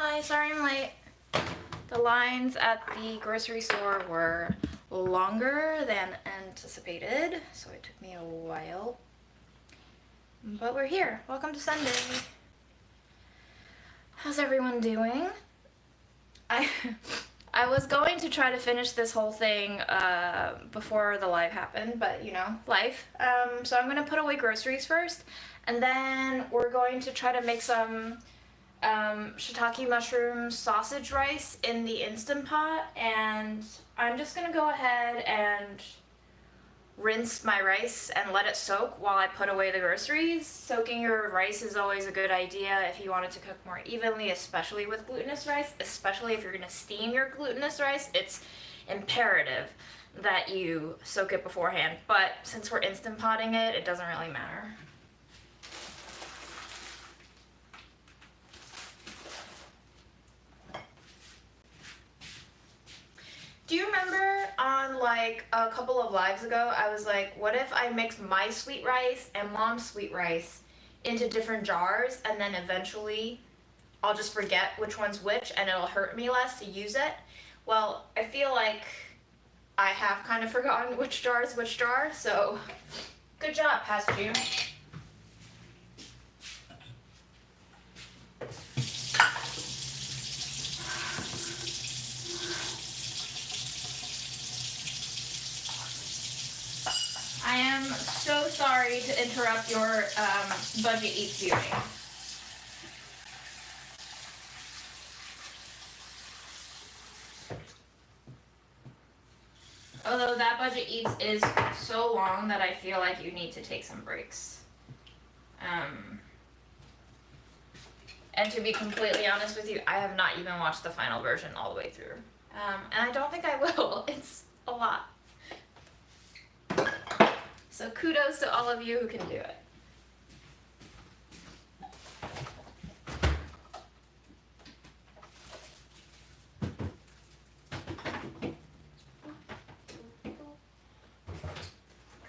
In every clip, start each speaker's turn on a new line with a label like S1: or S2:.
S1: Hi, sorry I'm late. The lines at the grocery store were longer than anticipated, so it took me a while. But we're here. Welcome to Sunday. How's everyone doing? I was going to try to finish this whole thing before the live happened, but you know, life. So I'm gonna put away groceries first, and then we're going to try to make some shiitake mushroom sausage rice in the Instant Pot, and I'm just gonna go ahead and rinse my rice and let it soak while I put away the groceries. Soaking your rice is always a good idea if you want it to cook more evenly, especially with glutinous rice, especially if you're gonna steam your glutinous rice. It's imperative that you soak it beforehand, but since we're Instant Potting it, it doesn't really matter. Do you remember on like a couple of lives ago, I was like, what if I mix my sweet rice and mom's sweet rice into different jars, and then eventually I'll just forget which one's which and it'll hurt me less to use it? Well, I feel like I have kind of forgotten which jar is which jar, so good job, past June. I am so sorry to interrupt your budget eats viewing. Although that budget eats is so long that I feel like you need to take some breaks. And to be completely honest with you, I have not even watched the final version all the way through. And I don't think I will. It's a lot. So kudos to all of you who can do it.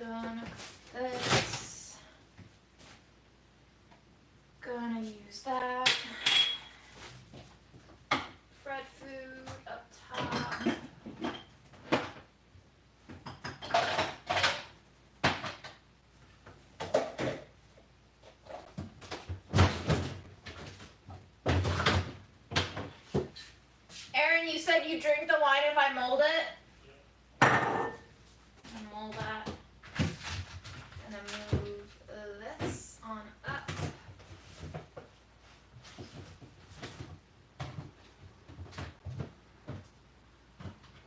S1: Gonna cook this. Gonna use that. Fried food up top. Aaron, you said you drink the wine if I mold it? Mold that. And then move this on up.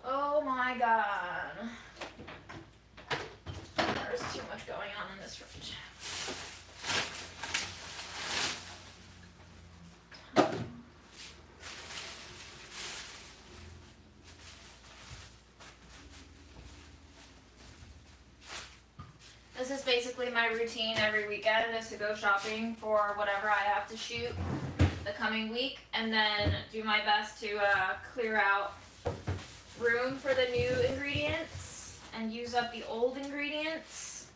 S1: Oh my god. There's too much going on in this fridge. This is basically my routine every weekend, is to go shopping for whatever I have to shoot the coming week, and then do my best to clear out room for the new ingredients and use up the old ingredients.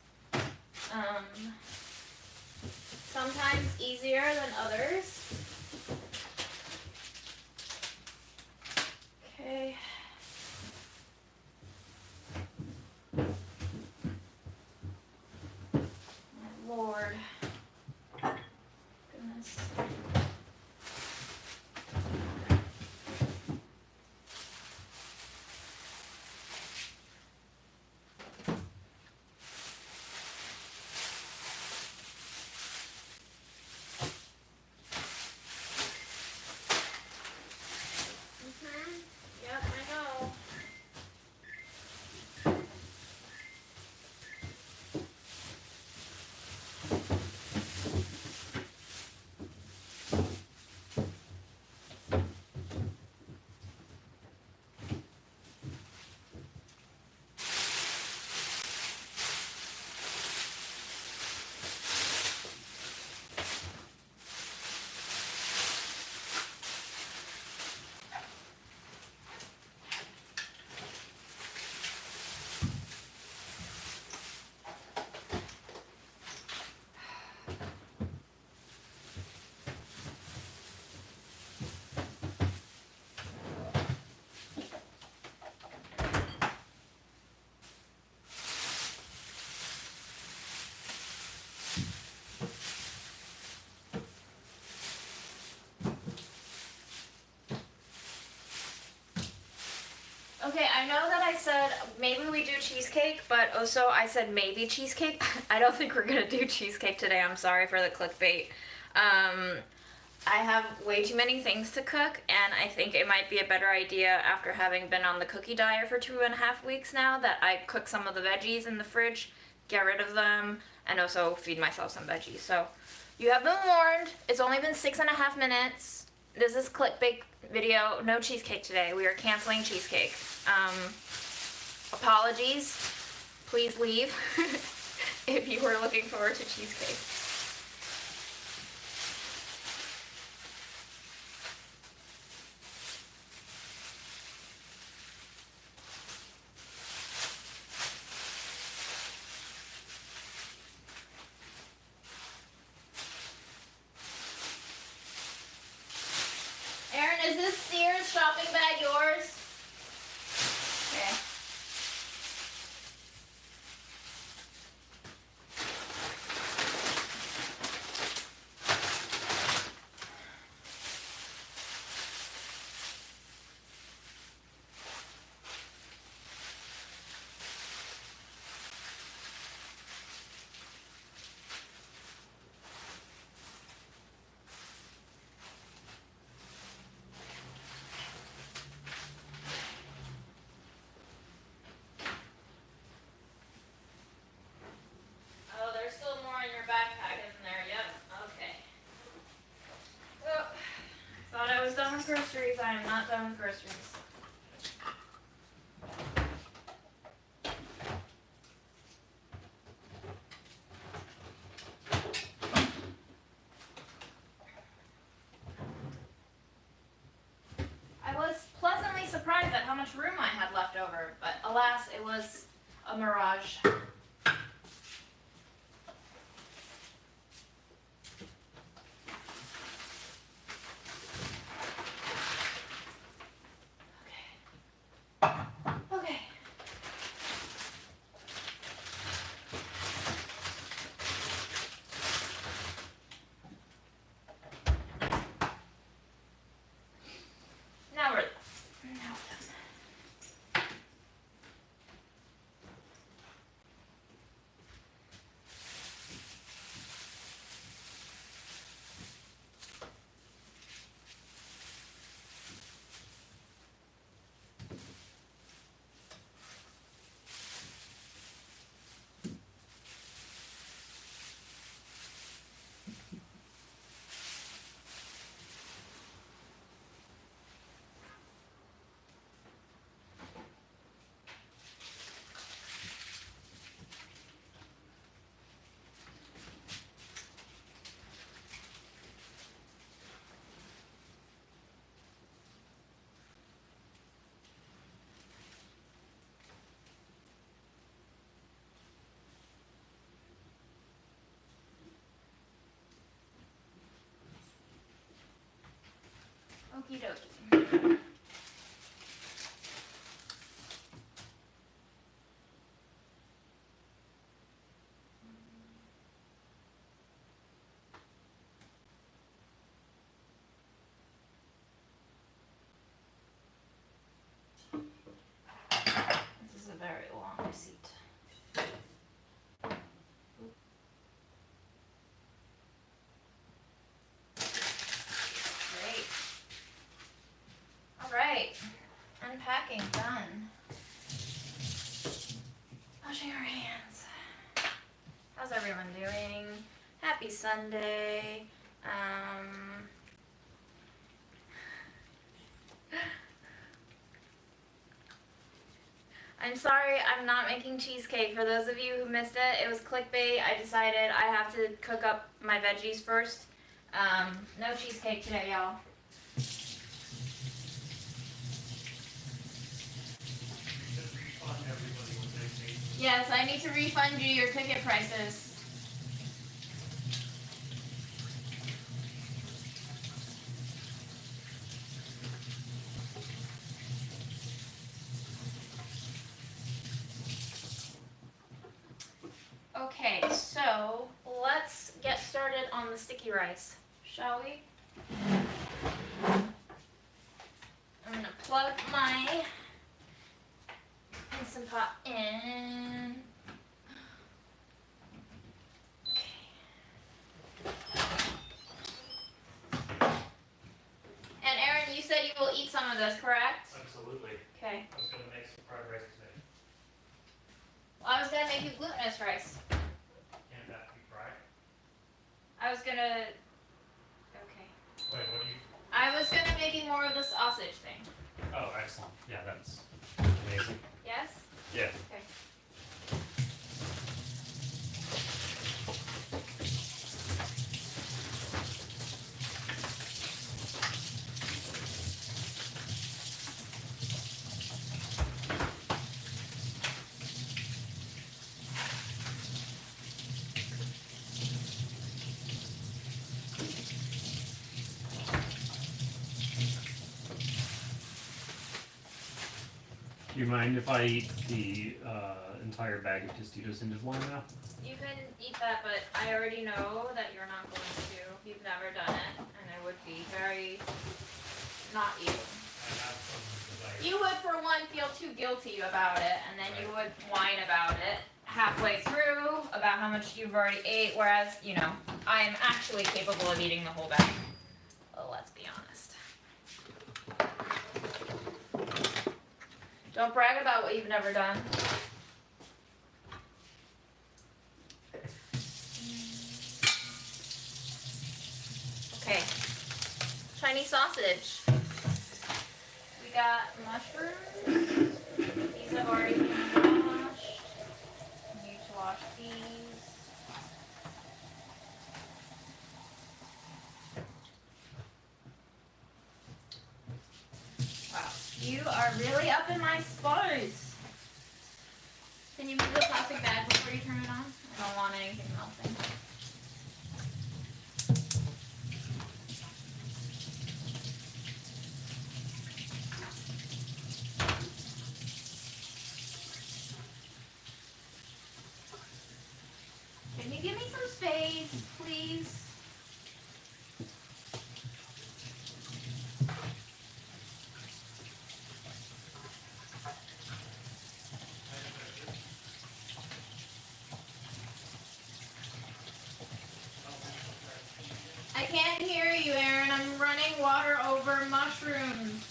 S1: Sometimes easier than others. Okay. Lord. Goodness. Okay, I know that I said maybe we do cheesecake, but also I said maybe cheesecake. I don't think we're gonna do cheesecake today. I'm sorry for the clickbait. I have way too many things to cook, and I think it might be a better idea after having been on the cookie diet for 2.5 weeks now that I cook some of the veggies in the fridge, get rid of them, and also feed myself some veggies. So you have been warned. It's only been 6.5 minutes. This is clickbait video. No cheesecake today. We are canceling cheesecake. Apologies. Please leave if you were looking forward to cheesecake. Erin, is this Sears shopping bag yours? Okay. Oh, there's still more in your backpack, isn't there? Yep. Okay. Well, I thought I was done with groceries. I am not done with groceries. I was pleasantly surprised at how much room I had left over, but alas, it was a mirage. Okay. Now we're done. Okie dokie. This is a very long receipt. Great. All right. Unpacking done. Washing our hands. How's everyone doing? Happy Sunday. I'm sorry I'm not making cheesecake. For those of you who missed it, it was clickbait. I decided I have to cook up my veggies first. No cheesecake today, y'all. Yes, I need to refund you your ticket prices. Okay, so let's get started on the sticky rice, shall we? I'm gonna plug my Instant Pot in. And Aaron, you said you will eat some of this, correct?
S2: Absolutely.
S1: Okay.
S2: I was going to make some fried rice today.
S1: Well, I was gonna make you glutinous rice.
S2: Can't that be fried?
S1: I was gonna. Okay.
S2: Wait, what do you...
S1: I was gonna make you more of the sausage thing.
S2: Oh, excellent. Yeah, that's amazing.
S1: Yes?
S2: Yeah.
S1: Okay.
S2: Do you mind if I eat the entire bag of Tostitos into one now?
S1: You can eat that, but I already know that you're not going to. You've never done it, and it would be very not you. You would, for one, feel too guilty about it, and then you would whine about it halfway through about how much you've already ate, whereas, you know, I am actually capable of eating the whole bag. Well, let's be honest. Don't brag about what you've never done. Okay. Chinese sausage. We got mushrooms. These have already been washed. I need to wash these. Wow. You are really up in my spice. Can you move the plastic bag before you turn it on? I don't want anything melting. Can you give me some space, please? I can't hear you, Aaron. I'm running water over mushrooms.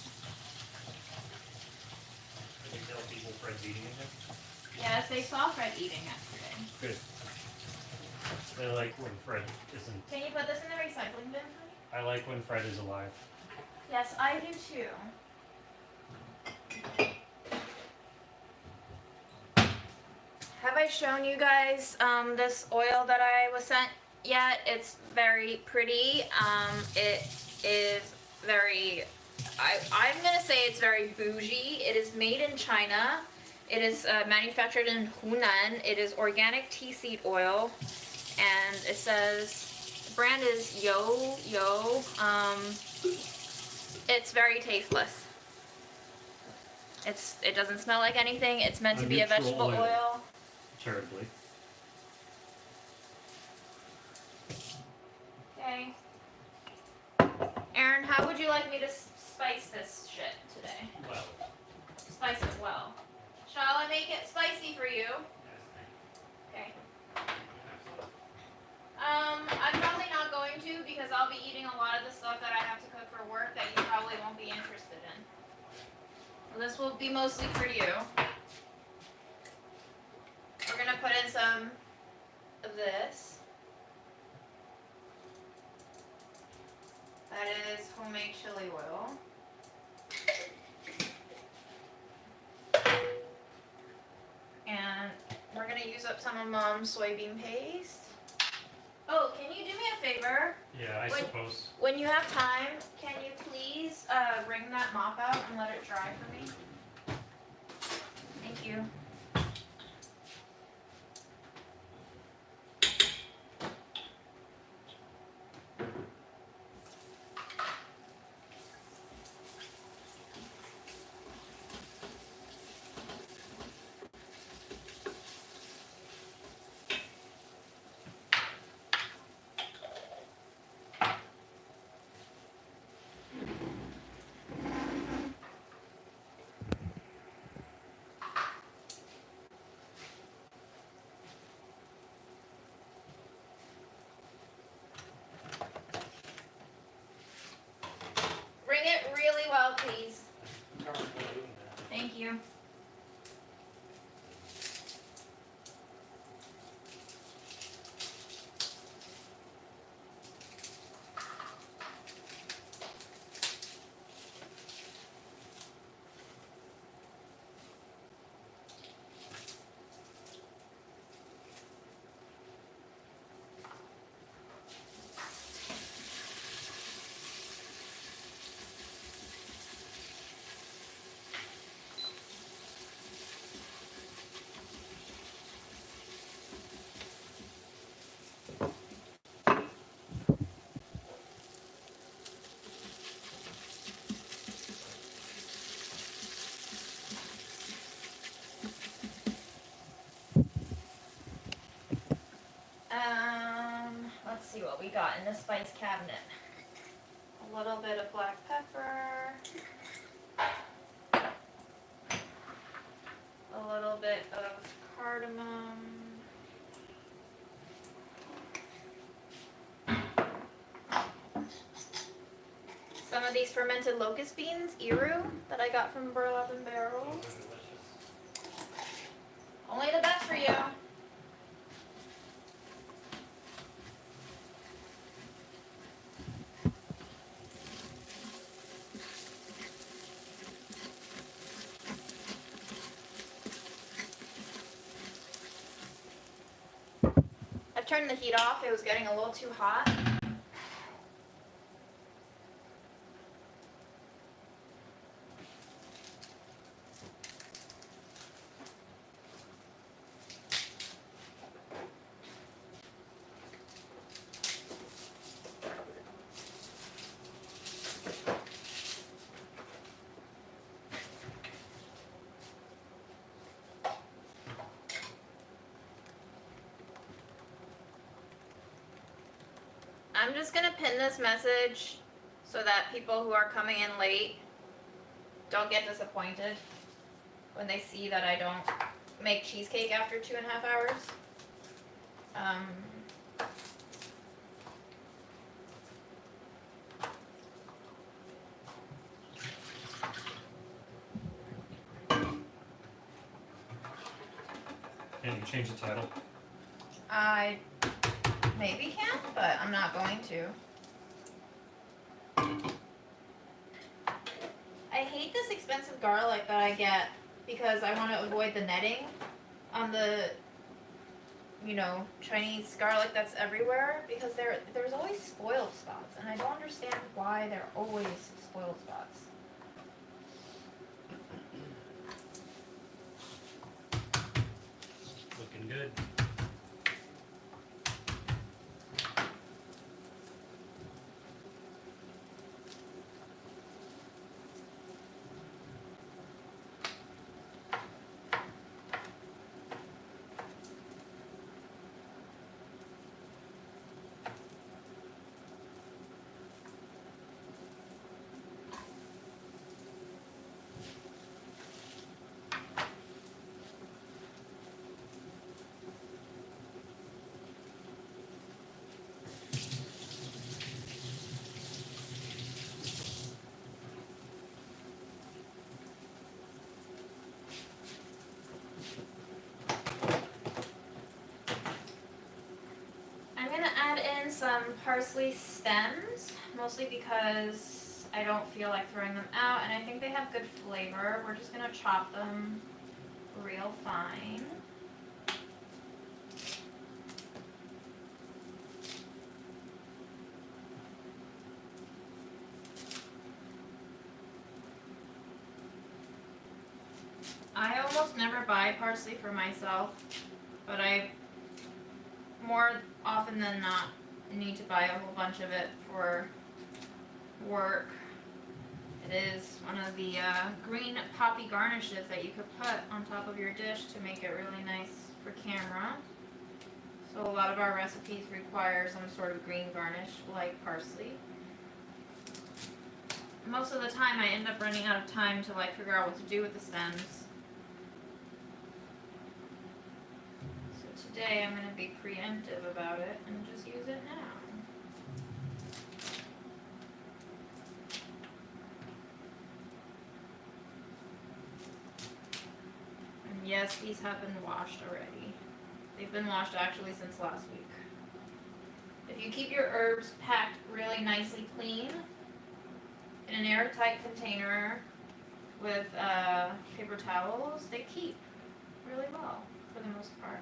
S2: Can you tell people Fred's eating it?
S1: Yes, they saw Fred eating yesterday.
S2: Good. They like when Fred isn't...
S1: Can you put this in the recycling bin for me?
S2: I like when Fred is alive.
S1: Yes, I do too. Have I shown you guys this oil that I was sent yet? It's very pretty. It is very, I'm going to say it's very bougie. It is made in China. It is manufactured in Hunan. It is organic tea seed oil. And it says, the brand is Yo. It's very tasteless. It doesn't smell like anything. It's meant to be a vegetable oil.
S2: Terribly.
S1: Okay. Aaron, how would you like me to spice this shit today?
S2: Well.
S1: Spice it well. Shall I make it spicy for you? Okay. I'm probably not going to because I'll be eating a lot of the stuff that I have to cook for work that you probably won't be interested in. Well, this will be mostly for you. We're gonna put in some of this. That is homemade chili oil. And we're gonna use up some of Mom's soybean paste. Oh, can you do me a favor?
S2: Yeah, I suppose.
S1: When you have time, can you please wring that mop out and let it dry for me? Thank you. well, please. Thank you. Let's see what we got in the spice cabinet. A little bit of black pepper. A little bit of cardamom. Some of these fermented locust beans, Iru, that I got from Burlap and Barrel. Only the best for you. I've turned the heat off. It was getting a little too hot. I'm just gonna pin this message so that people who are coming in late don't get disappointed when they see that I don't make cheesecake after 2.5 hours.
S2: Can you change the title?
S1: I maybe can, but I'm not going to. I hate this expensive garlic that I get because I want to avoid the netting on the, Chinese garlic that's everywhere, because there's always spoiled spots, and I don't understand why there are always spoiled spots.
S2: Looking good.
S1: Some parsley stems, mostly because I don't feel like throwing them out, and I think they have good flavor. We're just gonna chop them real fine. I almost never buy parsley for myself, but I more often than not need to buy a whole bunch of it for work. It is one of the green poppy garnishes that you could put on top of your dish to make it really nice for camera. So a lot of our recipes require some sort of green garnish like parsley. Most of the time I end up running out of time to figure out what to do with the stems. Today I'm going to be preemptive about it and just use it now. Yes, these have been washed already. They've been washed actually since last week. If you keep your herbs packed really nicely clean in an airtight container with paper towels, they keep really well for the most part.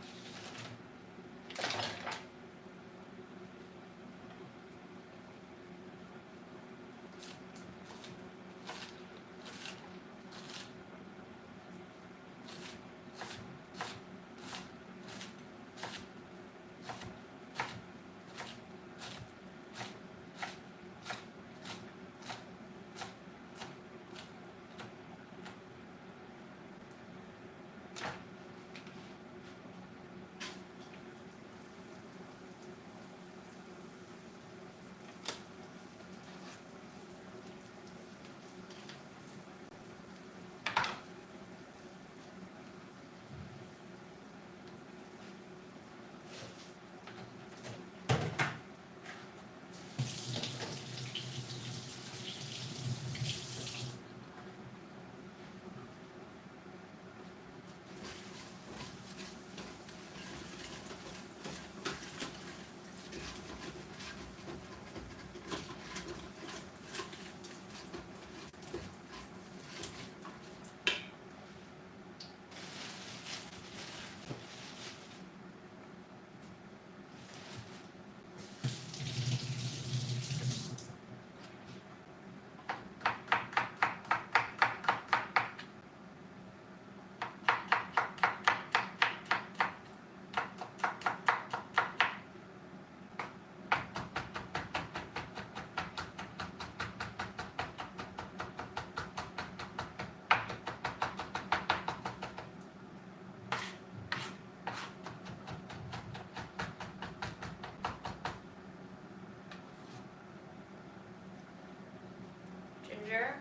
S1: Ginger.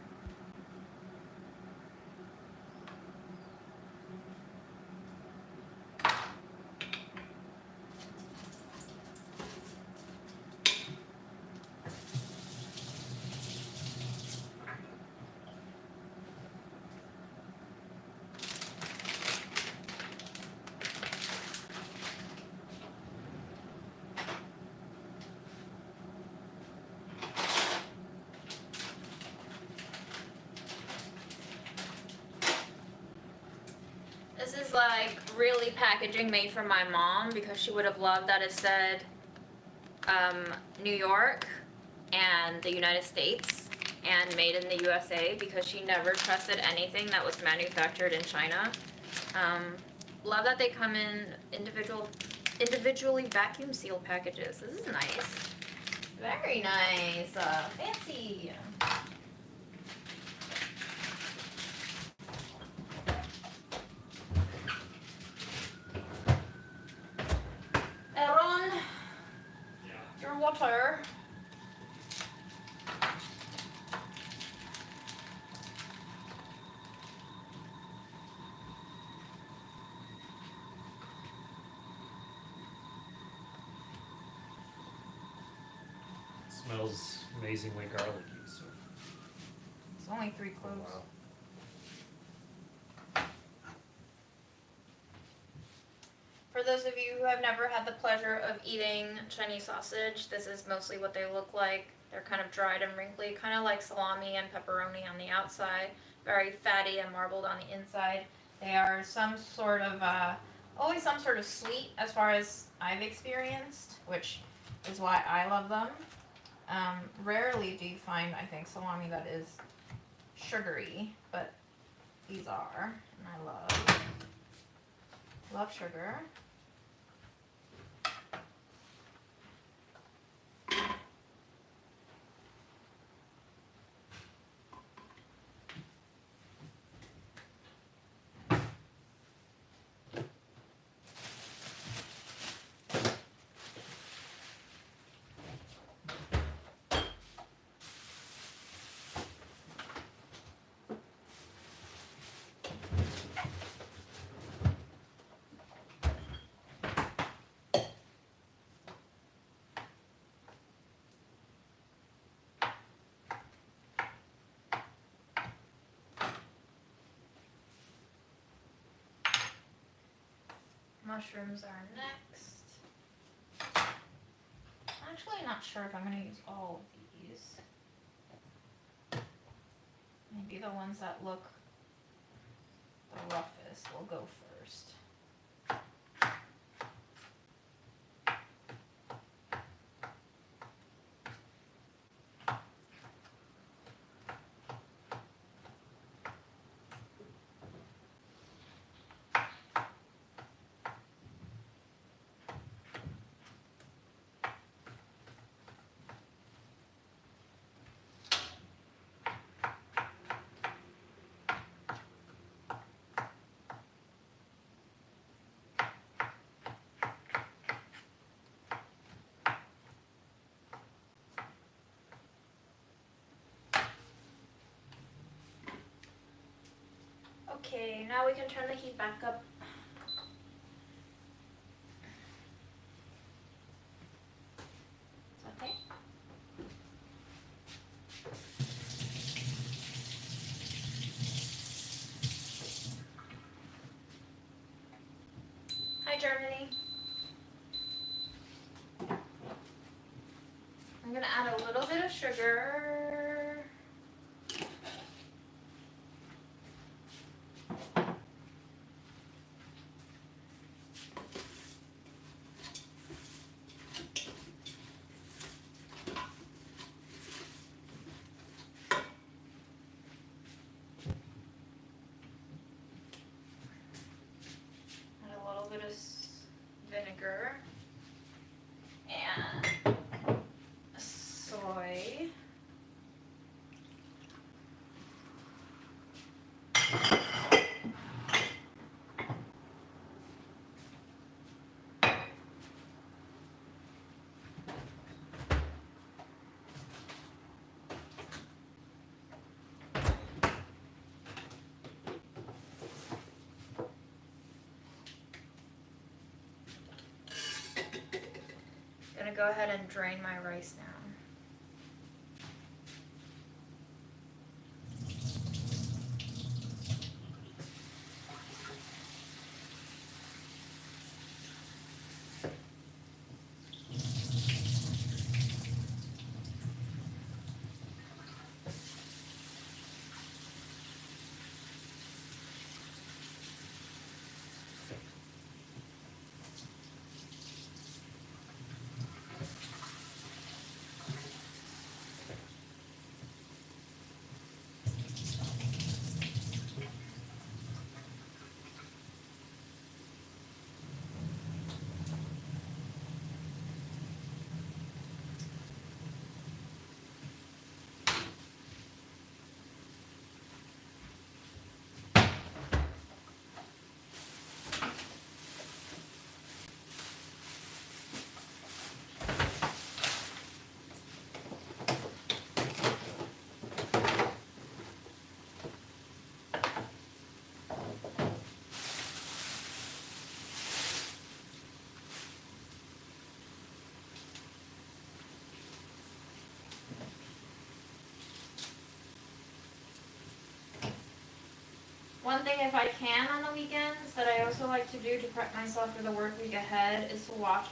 S1: This is like really packaging made for my mom because she would have loved that it said New York and the United States and made in the USA because she never trusted anything that was manufactured in China. Love that they come in individually vacuum sealed packages. This is nice. Very nice. Fancy. Aaron, your water.
S2: Smells amazingly garlicky. So.
S1: It's only 3 cloves.
S2: Oh, wow.
S1: For those of you who have never had the pleasure of eating Chinese sausage, this is mostly what they look like. They're kind of dried and wrinkly, kind of like salami and pepperoni on the outside, very fatty and marbled on the inside. They are some sort of, always some sort of sweet as far as I've experienced, which is why I love them. Rarely do you find, I think, salami that is sugary, but these are, and I love sugar. mushrooms are next. I'm actually not sure if I'm going to use all of these. Maybe the ones that look the roughest will go first. Okay, now we can turn the heat back up. Is that okay? Hi, Germany. I'm gonna add a little bit of sugar. Add a little bit of vinegar and soy. Gonna go ahead and drain my rice now. One thing, if I can on the weekends, that I also like to do to prep myself for the work week ahead is to wash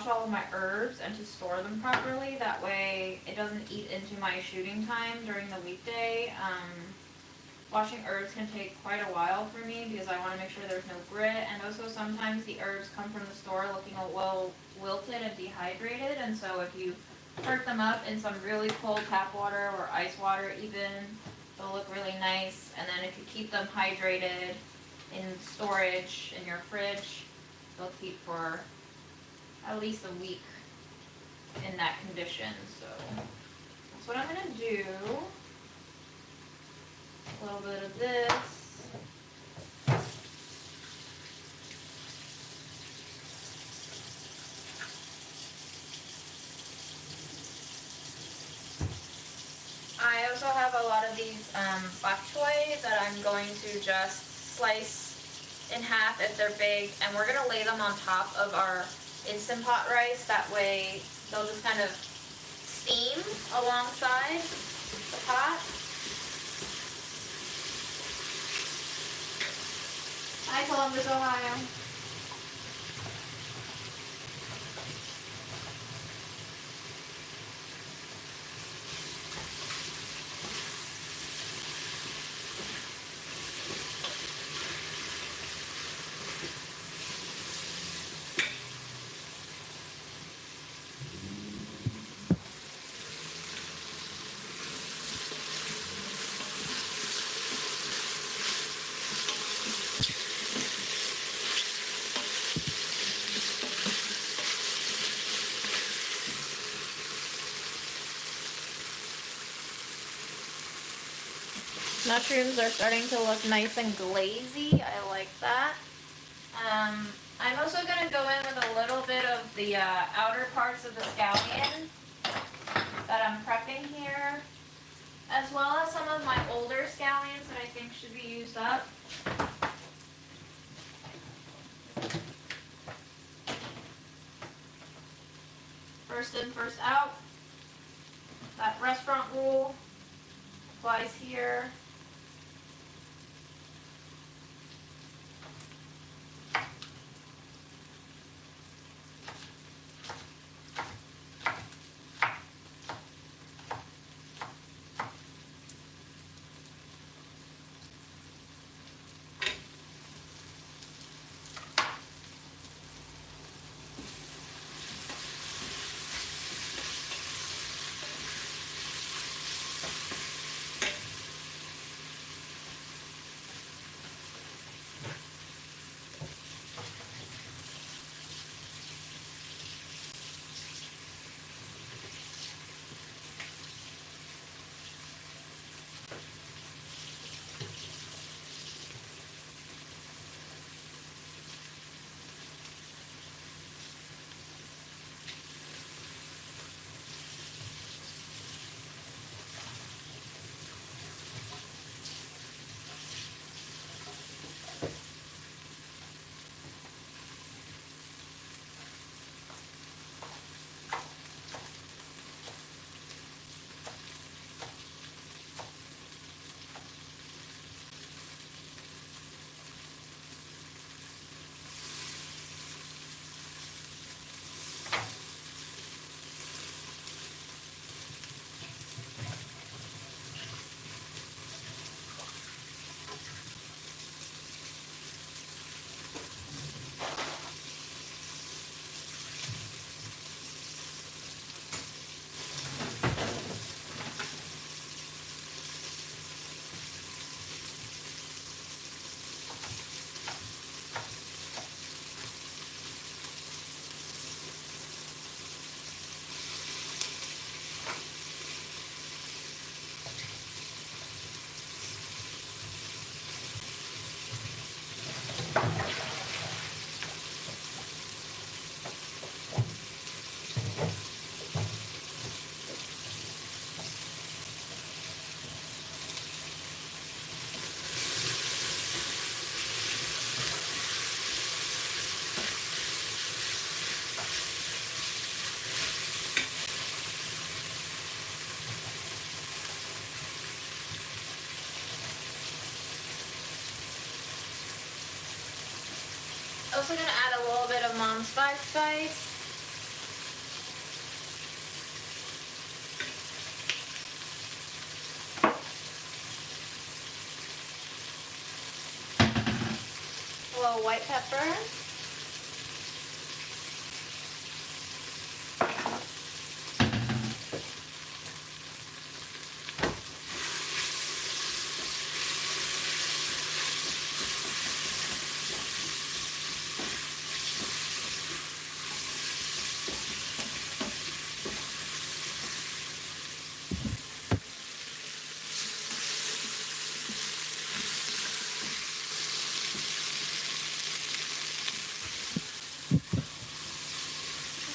S1: all of my herbs and to store them properly. That way it doesn't eat into my shooting time during the weekday. Washing herbs can take quite a while for me because I want to make sure there's no grit, and also sometimes the herbs come from the store looking a little wilted and dehydrated, and so if you perk them up in some really cold tap water or ice water even, they'll look really nice. And then if you keep them hydrated in storage in your fridge, they'll keep for at least a week in that condition. So that's what I'm gonna do. A little bit of this. I also have a lot of these bok choy that I'm going to just slice in half if they're big, and we're gonna lay them on top of our Instant Pot rice. That way they'll just kind of steam alongside the pot. Hi, Columbus, Ohio. Mushrooms are starting to look nice and glazy. I like that. I'm also going to go in with a little bit of the outer parts of the scallion that I'm prepping here, as well as some of my older scallions that I think should be used up. First in, first out. That restaurant rule applies here. Also going to add a little bit of Mom's Spice. A little white pepper.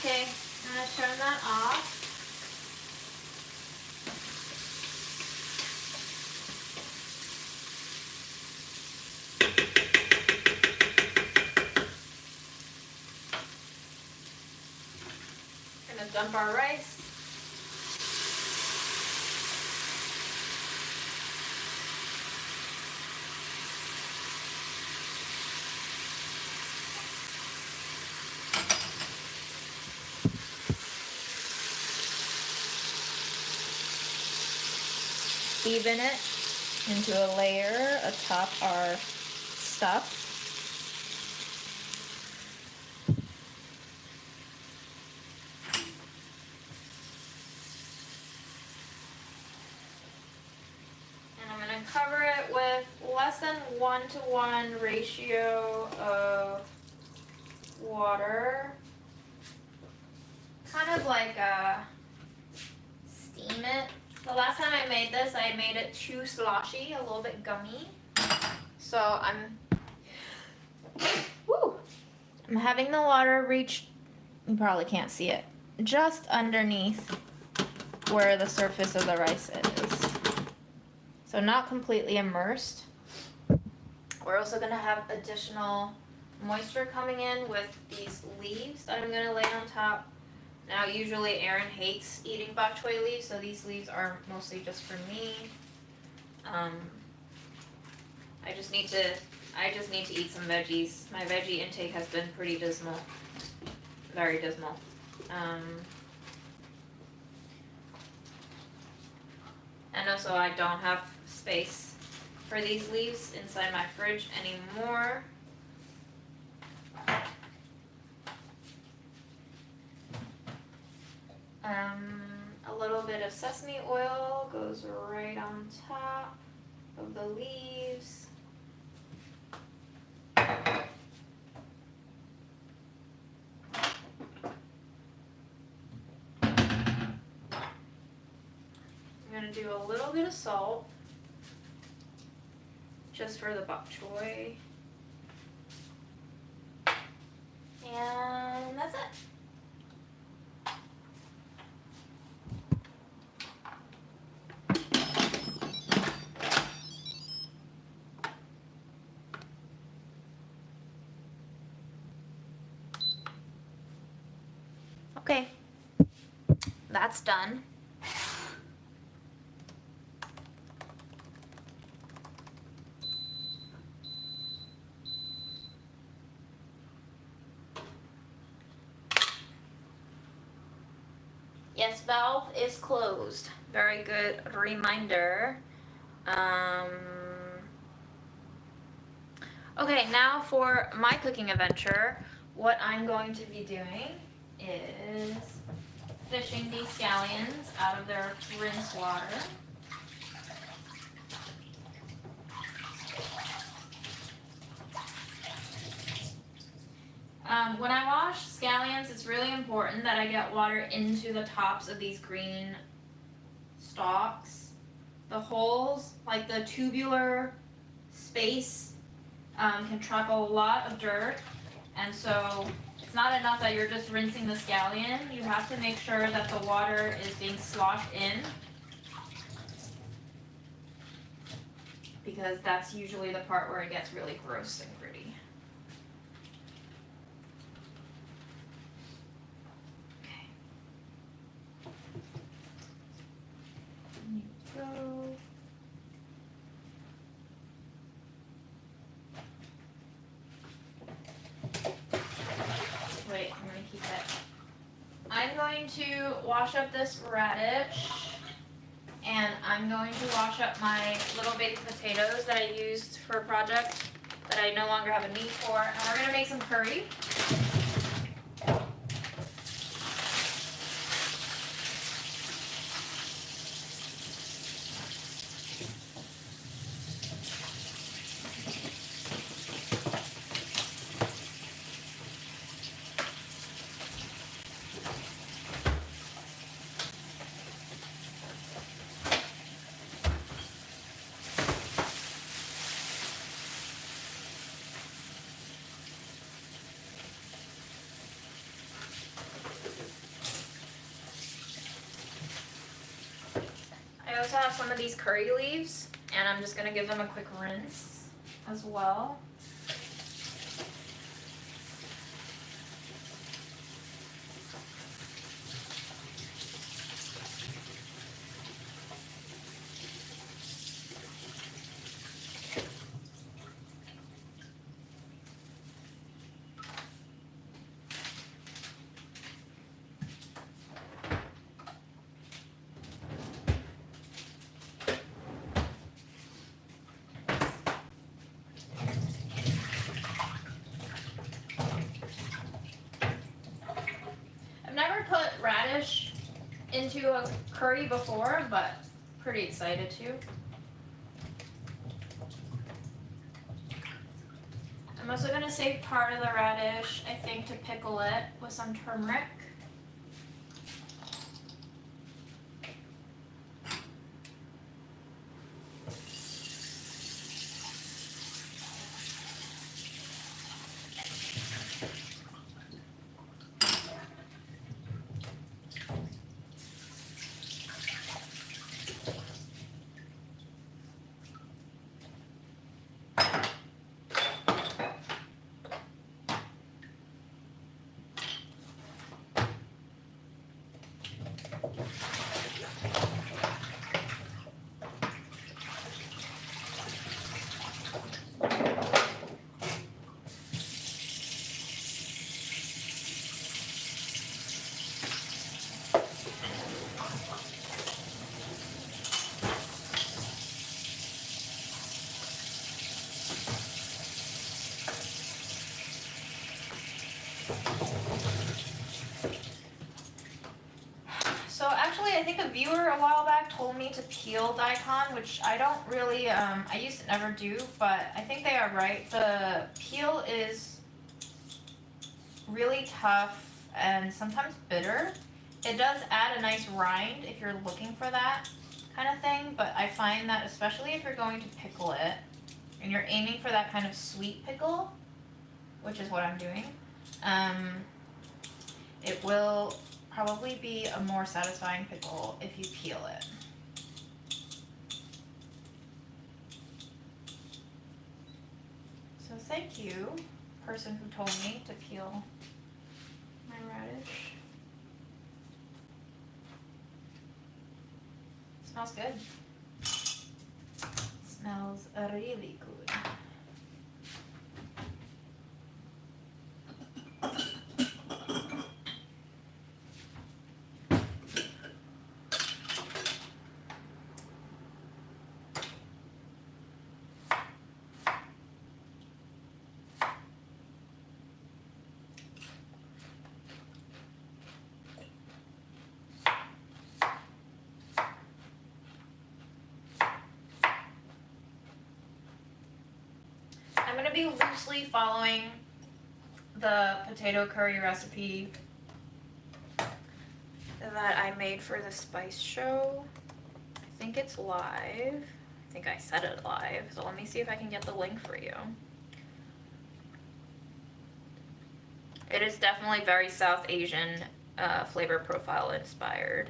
S1: Okay, I'm going to turn that off. We're going to dump our rice. Even it into a layer atop our stuff. And I'm going to cover it with less than 1-to-1 ratio of water. Kind of like steam it. The last time I made this, I made it too sloshy, a little bit gummy. So I'm having the water reach, you probably can't see it, just underneath where the surface of the rice is. So not completely immersed. We're also gonna have additional moisture coming in with these leaves that I'm gonna lay on top. Now usually Aaron hates eating bok choy leaves, so these leaves are mostly just for me. I just need to eat some veggies. My veggie intake has been pretty dismal. Very dismal. And also I don't have space for these leaves inside my fridge anymore. A little bit of sesame oil goes right on top of the leaves. I'm gonna do a little bit of salt just for the bok choy. And that's it. Okay, that's done. Yes, valve is closed. Very good reminder. Okay, now for my cooking adventure, what I'm going to be doing is fishing these scallions out of their rinse water. When I wash scallions, it's really important that I get water into the tops of these green stalks. The holes, like the tubular space, can trap a lot of dirt, and so it's not enough that you're just rinsing the scallion. You have to make sure that the water is being sloshed in, because that's usually the part where it gets really gross and gritty. Okay. There you go. Wait, I'm gonna keep it. I'm going to wash up this radish, and I'm going to wash up my little baby potatoes that I used for a project that I no longer have a need for, and we're gonna make some curry. I also have some of these curry leaves, and I'm just gonna give them a quick rinse as well. I've never put radish into a curry before, but pretty excited to. I'm also going to save part of the radish, I think, to pickle it with some turmeric. viewer a while back told me to peel daikon, which I don't really, I used to never do, but I think they are right. The peel is really tough and sometimes bitter. It does add a nice rind if you're looking for that kind of thing, but I find that especially if you're going to pickle it and you're aiming for that kind of sweet pickle, which is what I'm doing, it will probably be a more satisfying pickle if you peel it. So thank you, person who told me to peel my radish. Smells good. Smells really good. I'm going to be loosely following the potato curry recipe that I made for the spice show. I think it's live. I think I said it live, so let me see if I can get the link for you. It is definitely very South Asian flavor profile inspired.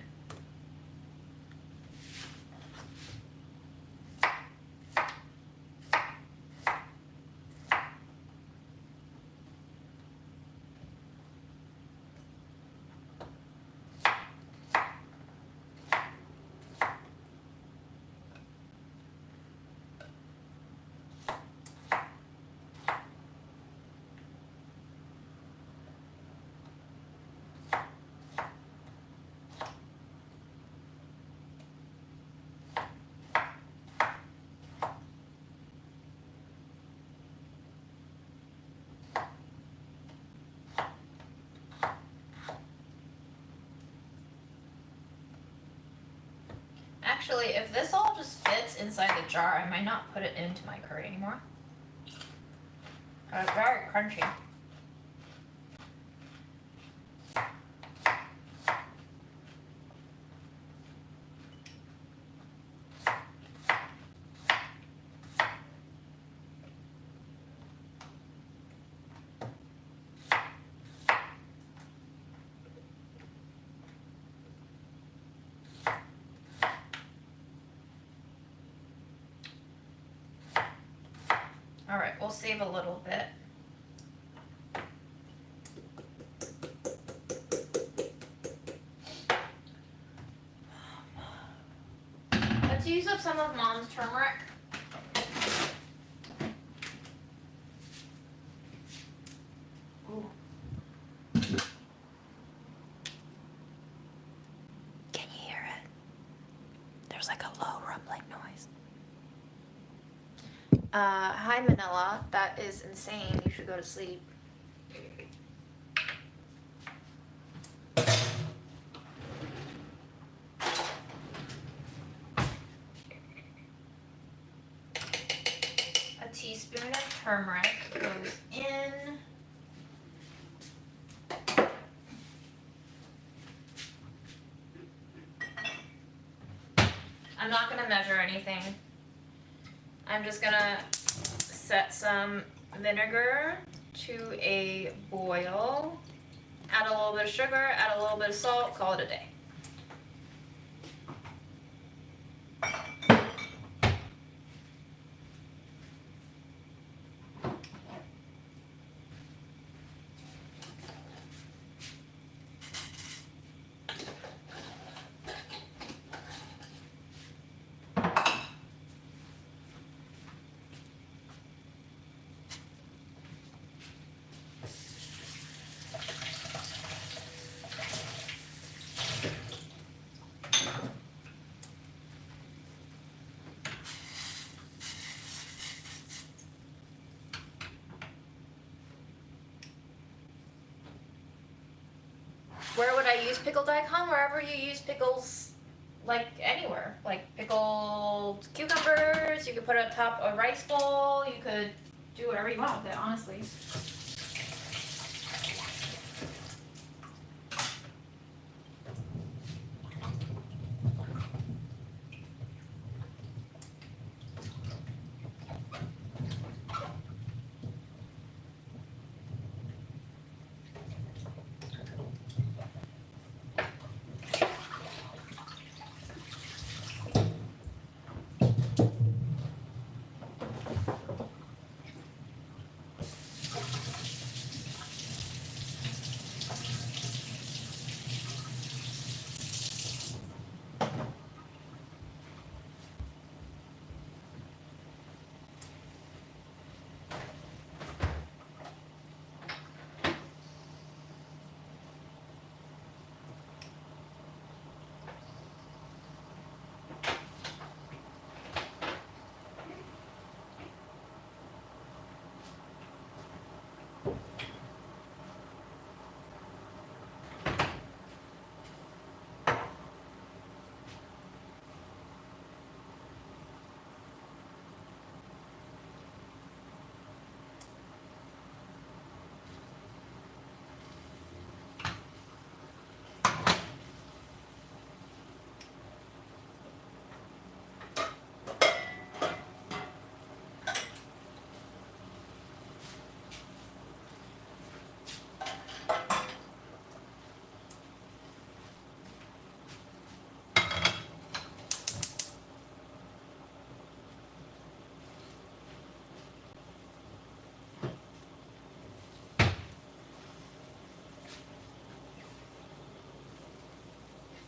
S1: Actually, if this all just fits inside the jar, I might not put it into my curry anymore. It's very crunchy. Alright, we'll save a little bit. Let's use up some of Mom's turmeric. Ooh. Can you hear it? There's like a low rumbling noise. Hi Manila, that is insane. You should go to sleep. A teaspoon of turmeric goes in. I'm not gonna measure anything. I'm just gonna set some vinegar to a boil, add a little bit of sugar, add a little bit of salt, call it a day. Where would I use pickled daikon? Wherever you use pickles like anywhere. Like pickled cucumbers, you could put it atop a rice bowl, you could do whatever you want with it, honestly.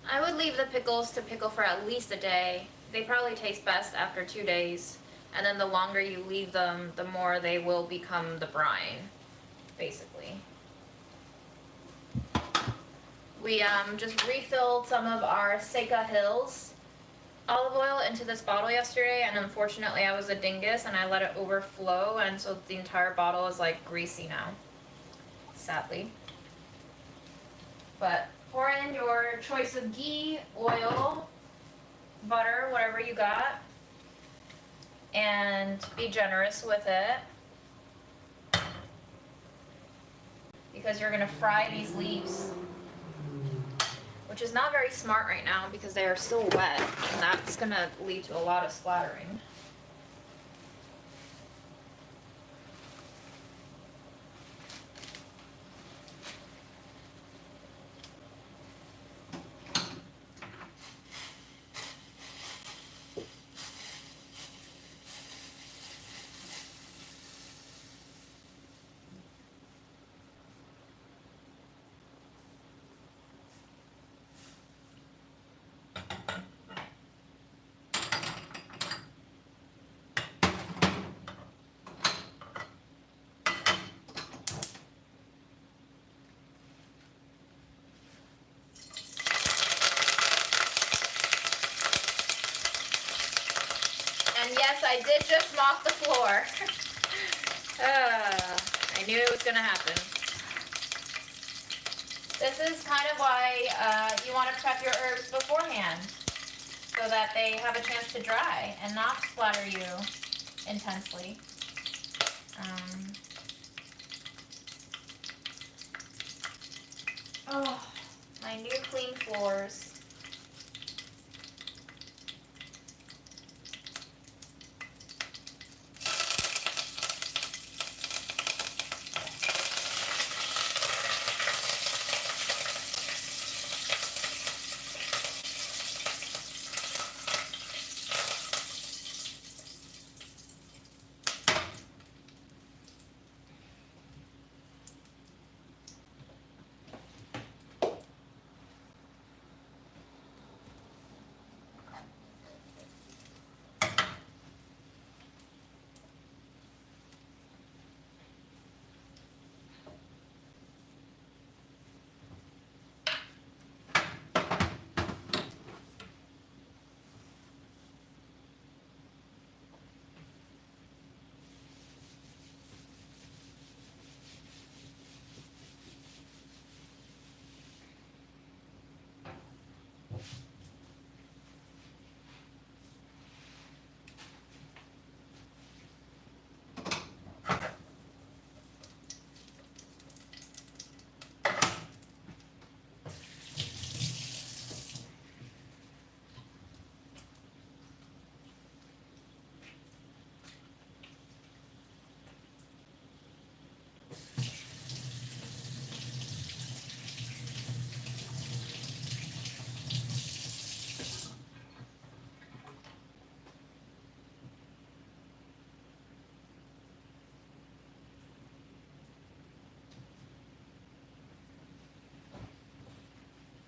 S1: I would leave the pickles to pickle for at least a day. They probably taste best after 2 days. And then the longer you leave them, the more they will become the brine, basically. We just refilled some of our Seca Hills olive oil into this bottle yesterday, and unfortunately I was a dingus and I let it overflow, and so the entire bottle is like greasy now, sadly. But pour in your choice of ghee, oil, butter, whatever you got, and be generous with it because you're gonna fry these leaves, which is not very smart right now because they are still wet, and that's gonna lead to a lot of splattering. And yes, I did just mop the floor. I knew it was gonna happen. This is kind of why you want to prep your herbs beforehand, so that they have a chance to dry and not splatter you intensely. Oh, my new clean floors.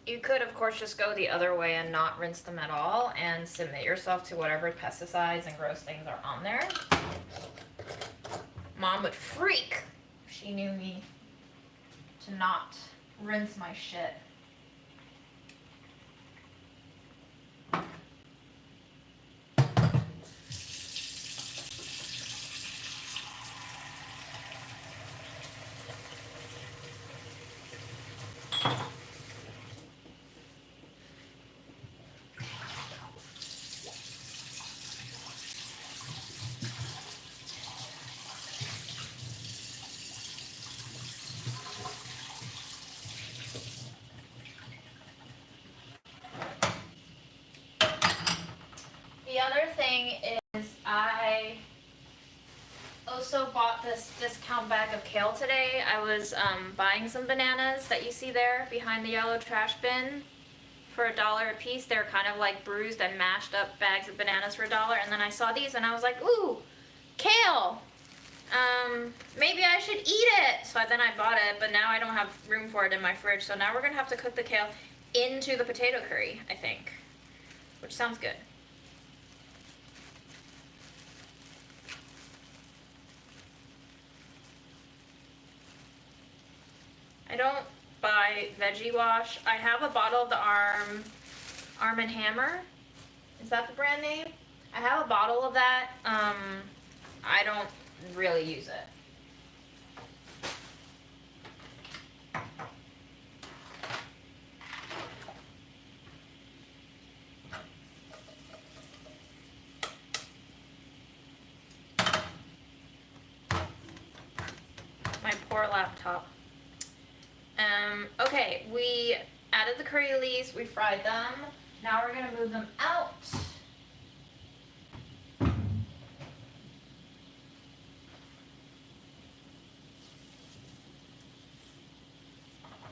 S1: You could, of course, just go the other way and not rinse them at all and submit yourself to whatever pesticides and gross things are on there. Mom would freak if she knew me to not rinse my shit. The other thing is I also bought this discount bag of kale today. I was buying some bananas that you see there behind the yellow trash bin for $1 a piece. They're kind of like bruised and mashed up bags of bananas for $1. And then I saw these and I was like, ooh, kale. Maybe I should eat it. So then I bought it, but now I don't have room for it in my fridge. So now we're gonna have to cook the kale into the potato curry, I think, which sounds good. I don't buy veggie wash. I have a bottle of the Arm & Hammer. Is that the brand name? I have a bottle of that. I don't really use it. My poor laptop. Okay, we added the curry leaves, we fried them. Now we're gonna move them out.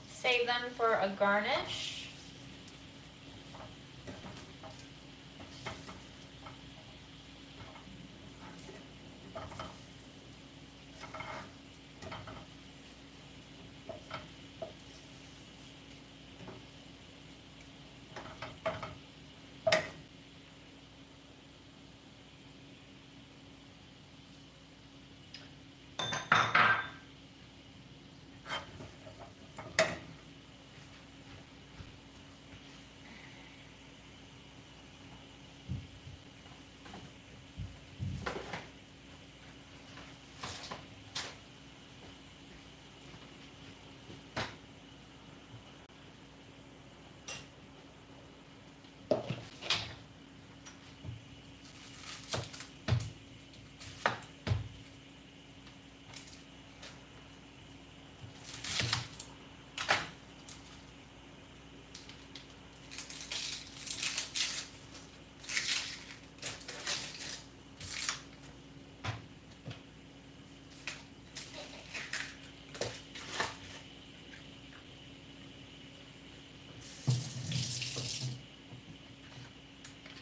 S1: Save them for a garnish.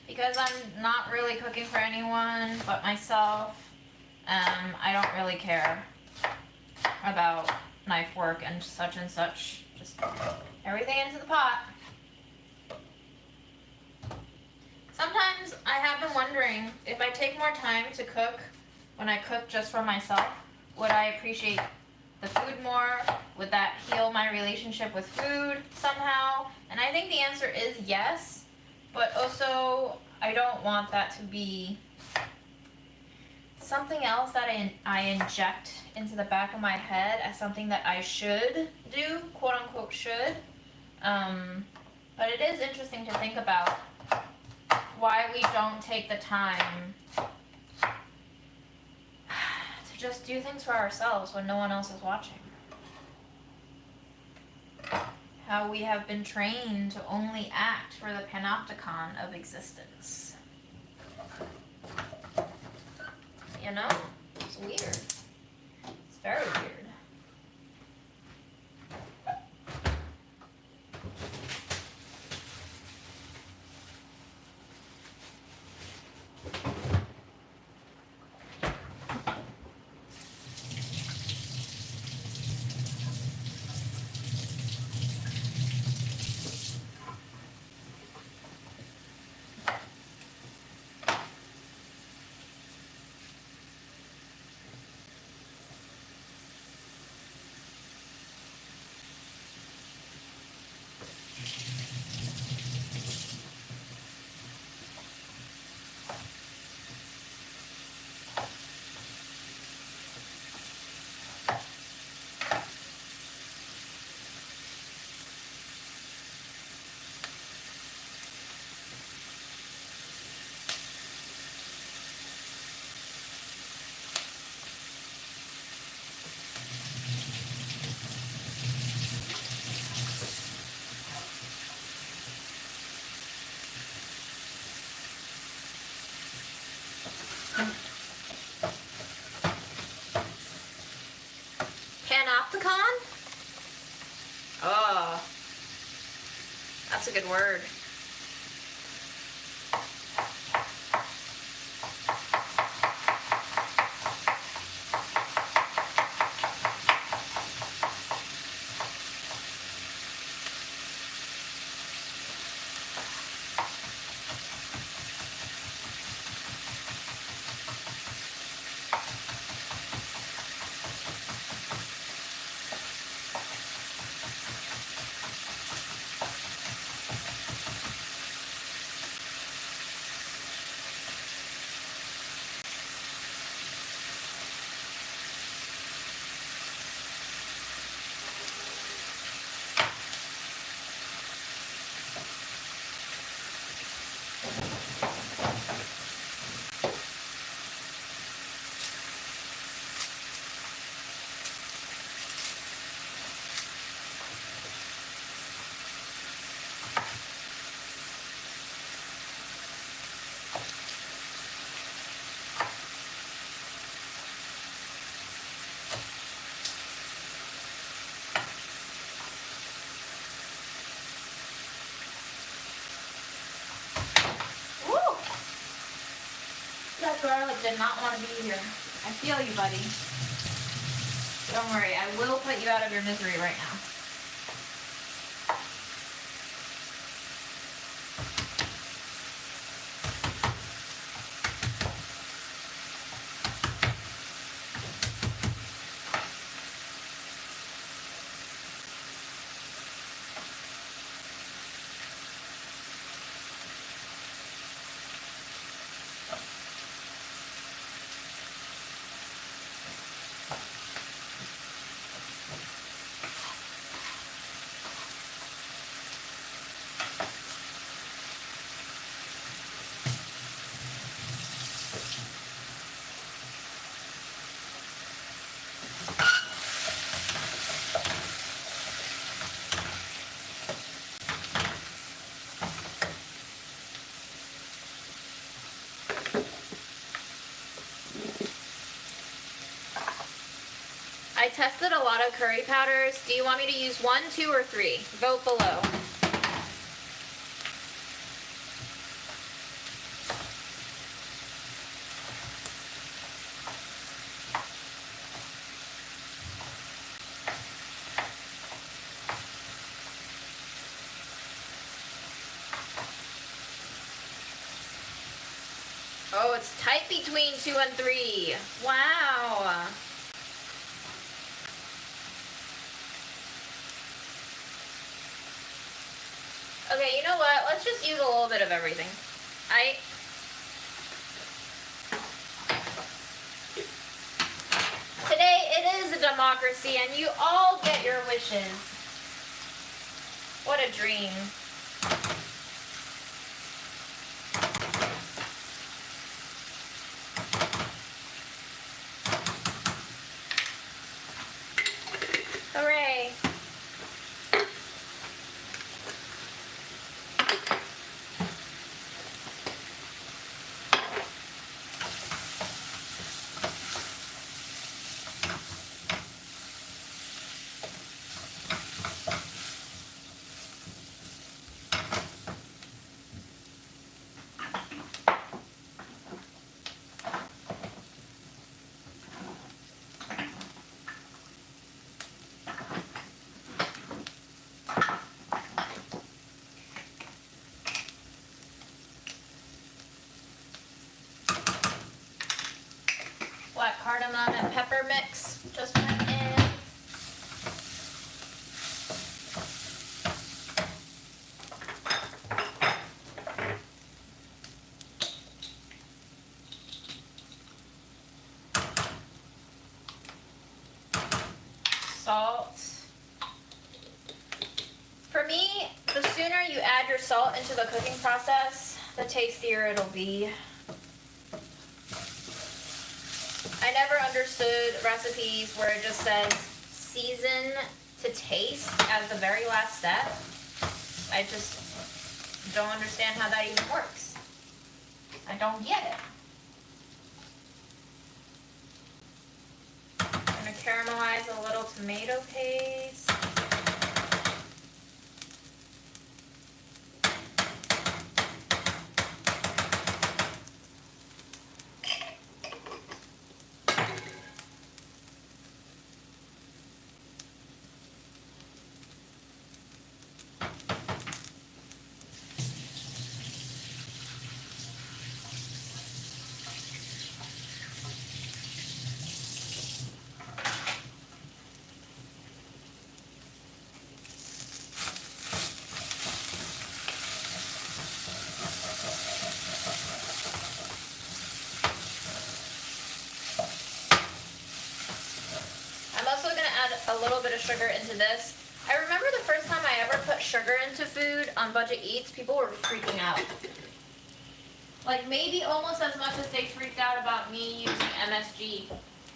S1: Because I'm not really cooking for anyone but myself, I don't really care about knife work and such. Just everything into the pot. Sometimes I have been wondering, if I take more time to cook when I cook just for myself, would I appreciate the food more? Would that heal my relationship with food somehow? And I think the answer is yes. But also, I don't want that to be something else that I inject into the back of my head as something that I should do, quote unquote should. But it is interesting to think about why we don't take the time to just do things for ourselves when no one else is watching. How we have been trained to only act for the panopticon of existence. You know? It's weird. It's very weird. a good word. That garlic did not want to be here. I feel you, buddy. Don't worry, I will put you out of your misery right now. I tested a lot of curry powders. Do you want me to use 1, 2, or 3? Vote below. Oh, it's tight between 2 and 3. Wow. Okay, you know what? Let's just use a little bit of everything. Today it is a democracy and you all get your wishes. What a dream. Hooray. Black cardamom and pepper mix just went in. Salt. For me, the sooner you add your salt into the cooking process, the tastier it'll be. I never understood recipes where it just says season to taste as the very last step. I just don't understand how that even works. I don't get it. I'm gonna caramelize a little tomato paste. little bit of sugar into this. I remember the first time I ever put sugar into food on Budget Eats, people were freaking out. Like maybe almost as much as they freaked out about me using MSG.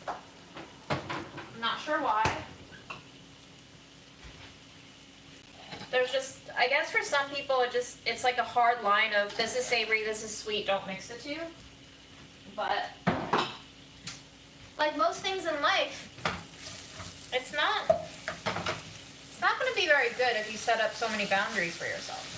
S1: I'm not sure why. There's just, I guess for some people it's like a hard line of this is savory, this is sweet, don't mix the two. But like most things in life, it's not going to be very good if you set up so many boundaries for yourself.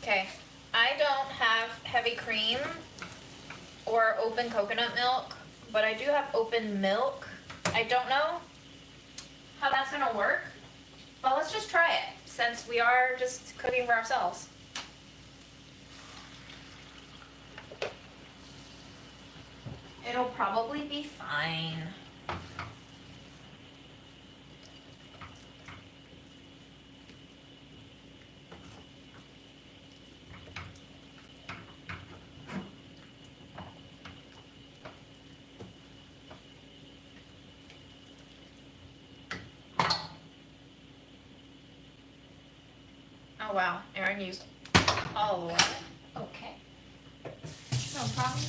S1: Okay, I don't have heavy cream or open coconut milk, but I do have open milk. I don't know how that's gonna work, but let's just try it since we are just cooking for ourselves. It'll probably be fine. Oh wow, Erin used all the water. Okay. No problem.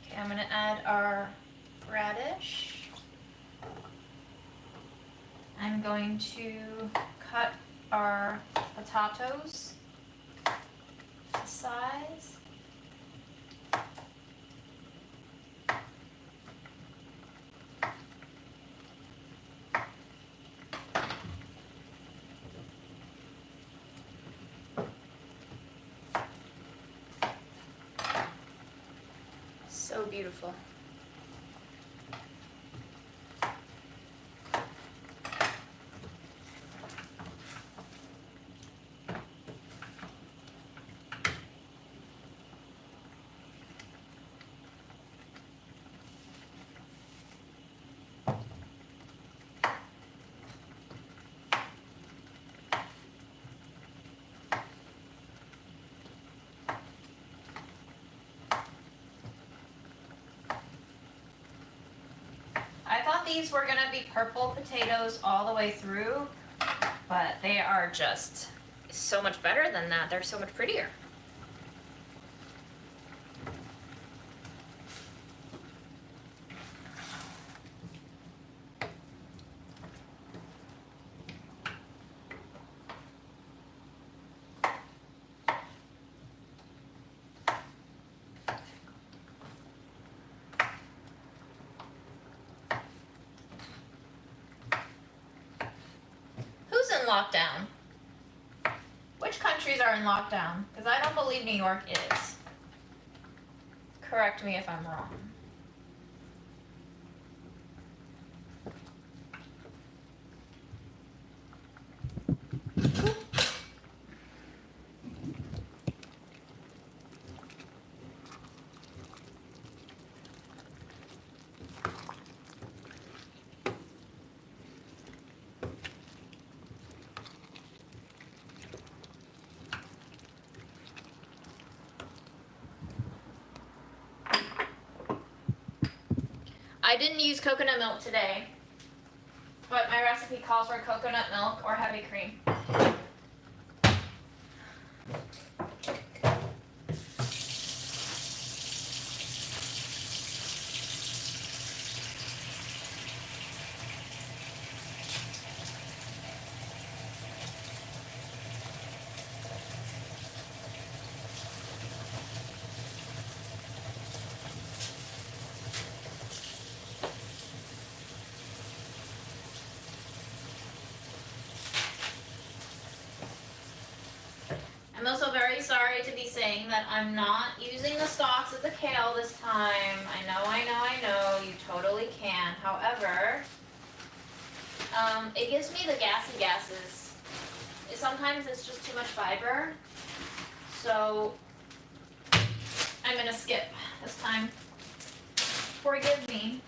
S1: Okay, I'm gonna add our radish. I'm going to cut our potatoes to size. So beautiful. I thought these were gonna be purple potatoes all the way through, but they are just so much better than that. They're so much prettier. Who's in lockdown? Which countries are in lockdown? Because I don't believe New York is. Correct me if I'm wrong. I didn't use coconut milk today, but my recipe calls for coconut milk or heavy cream. also very sorry to be saying that I'm not using the stalks of the kale this time. I know, you totally can. However, it gives me the gases. Sometimes it's just too much fiber, so I'm gonna skip this time. Forgive me.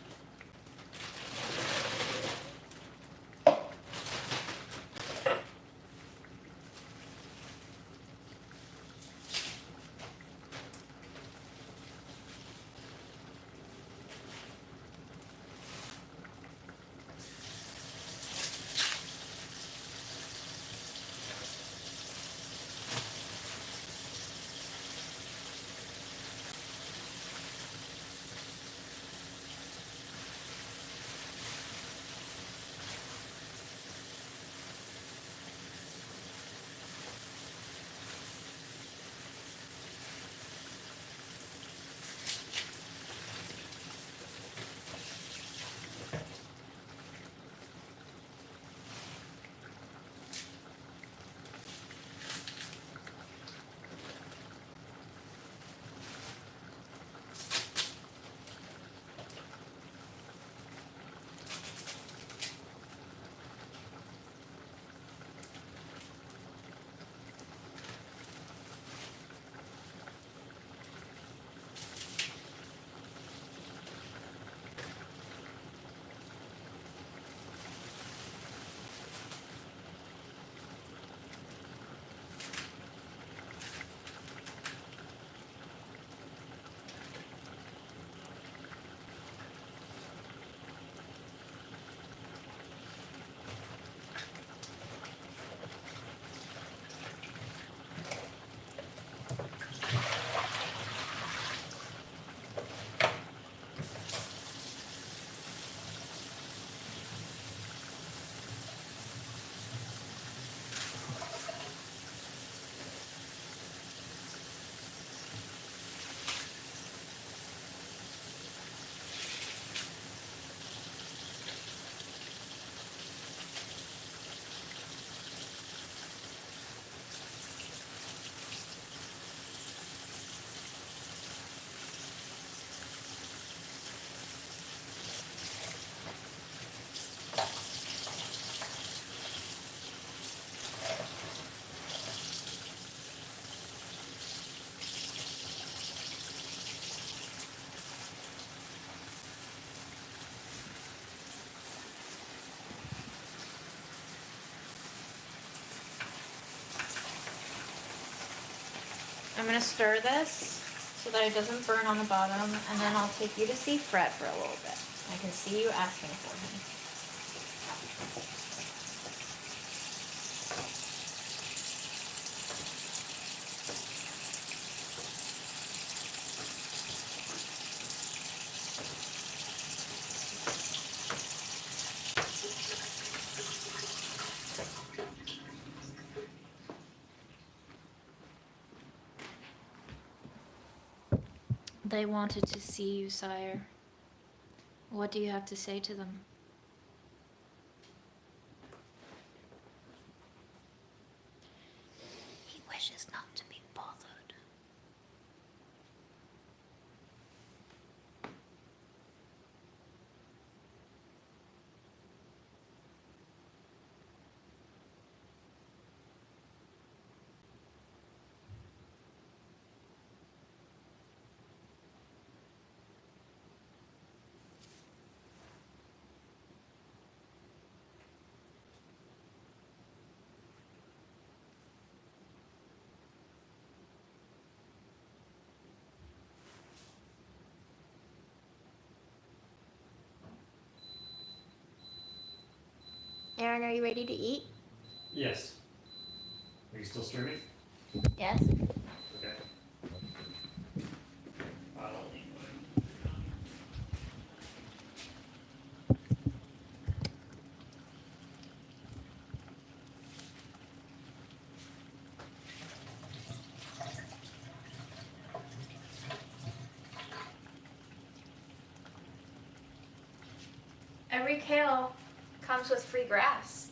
S1: I'm gonna stir this so that it doesn't burn on the bottom, and then I'll take you to see Fred for a little bit. I can see you asking for him. They wanted to see you, sire. What do you have to say to them? He wishes not to be bothered. Aaron, are you ready to eat?
S2: Yes. Are you still streaming?
S1: Yes.
S2: Okay. I'll eat mine.
S1: Every kale comes with free grass.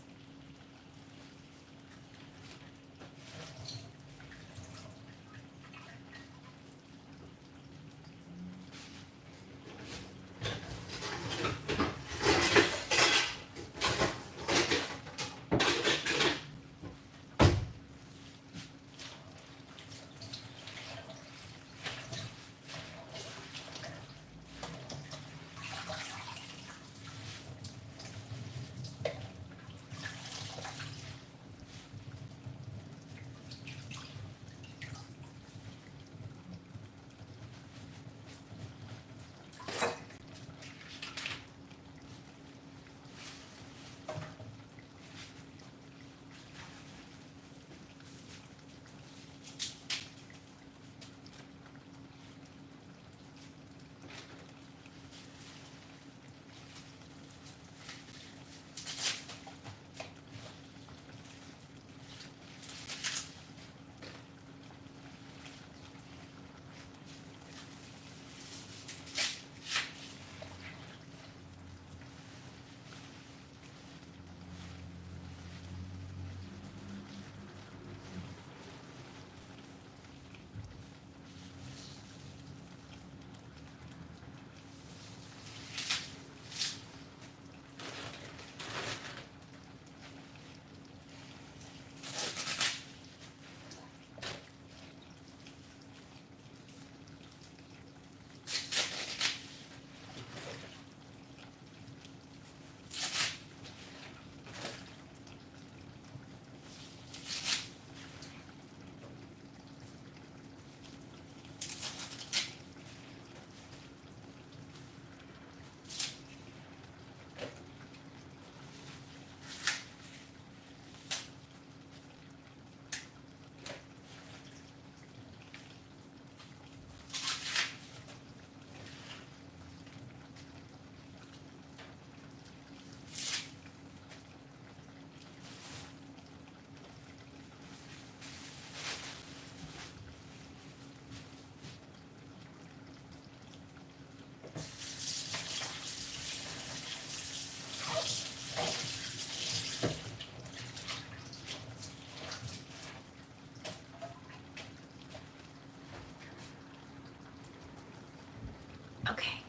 S1: Okay,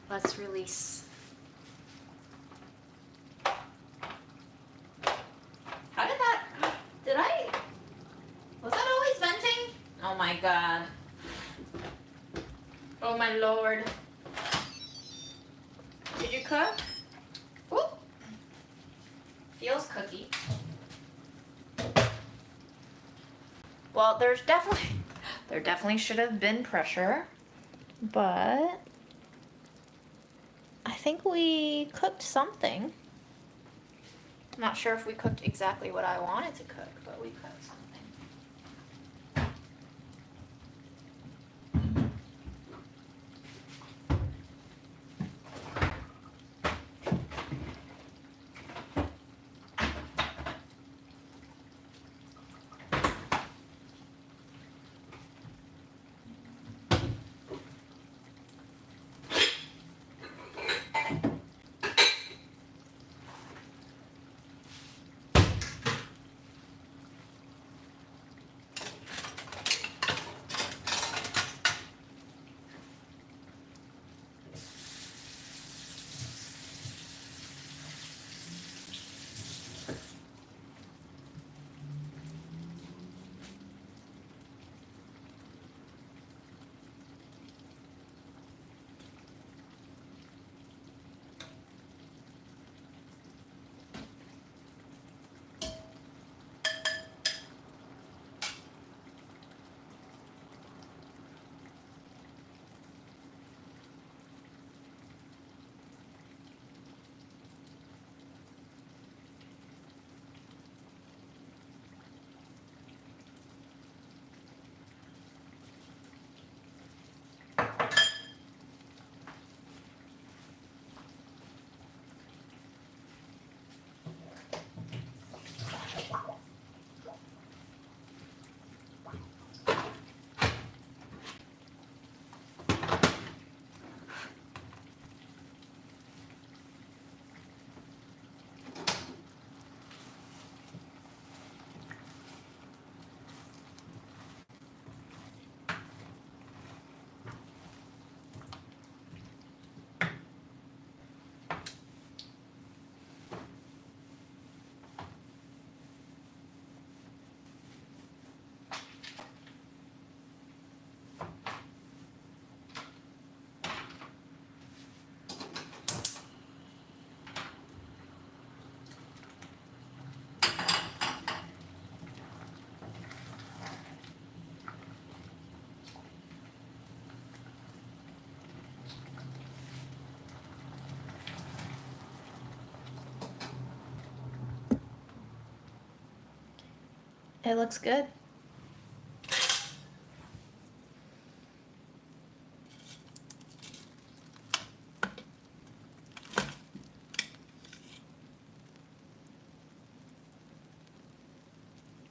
S1: let's release. How did that, was that always venting? Oh my god. Oh my lord. Did you cook? Ooh. Feels cookie. Well, there definitely should have been pressure, but I think we cooked something. I'm not sure if we cooked exactly what I wanted to cook, but we cooked something. It looks good.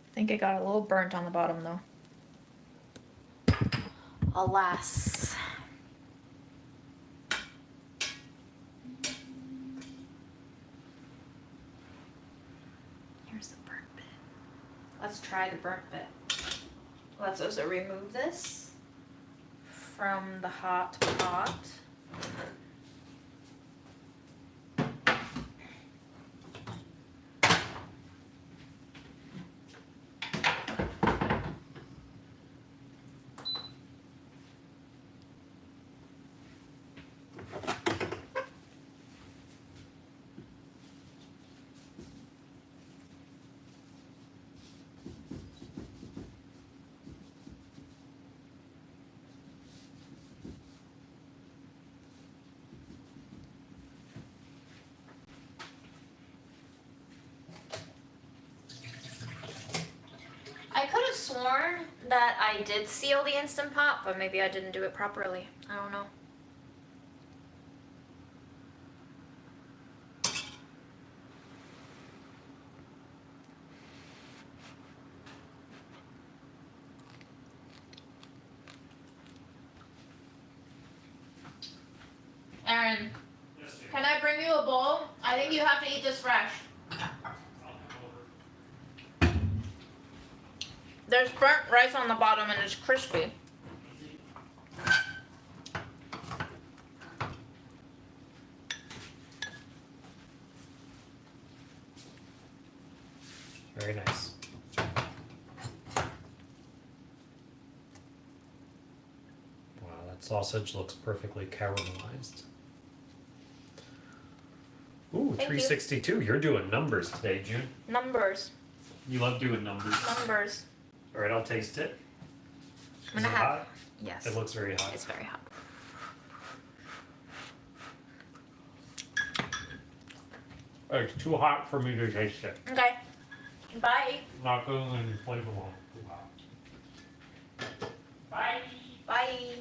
S1: I think it got a little burnt on the bottom though. Alas. Here's the burnt bit. Let's try the burnt bit. Let's also remove this from the hot pot. I could have sworn that I did seal the Instant Pot, but maybe I didn't do it properly. I don't know. Aaron, can I bring you a bowl? I think you have to eat this fresh. There's burnt rice on the bottom and it's crispy.
S3: Very nice. Wow, that sausage looks perfectly caramelized. Ooh,
S1: Thank you.
S3: 362. You're doing numbers today, June.
S1: Numbers.
S2: You love doing numbers.
S1: Numbers.
S3: All right, I'll taste it.
S1: I'm
S3: Is
S1: gonna
S3: it
S1: have.
S3: hot?
S1: Yes.
S3: It looks very hot.
S1: It's very hot.
S3: It's too hot for me to taste it.
S1: Okay. Bye.
S3: Not good and flavorful. Too hot. Bye.
S1: Bye.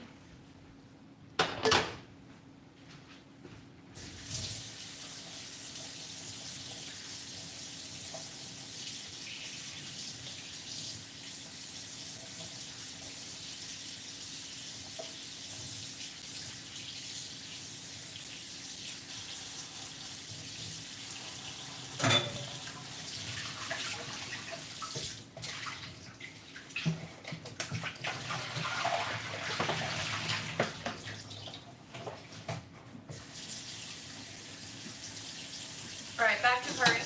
S1: All right, back to curry.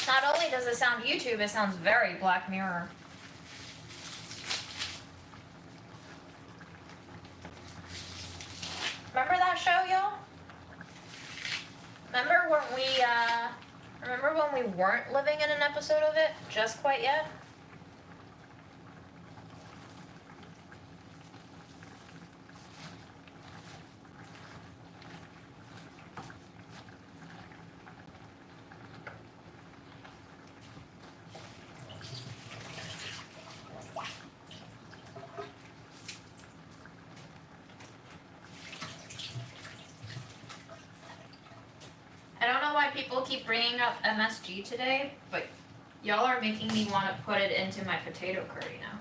S1: Not only does it sound YouTube, it sounds very Black Mirror. Remember that show, y'all? Remember when we weren't living in an episode of it just quite yet? I don't know why people keep bringing up MSG today, but y'all are making me want to put it into my potato curry now.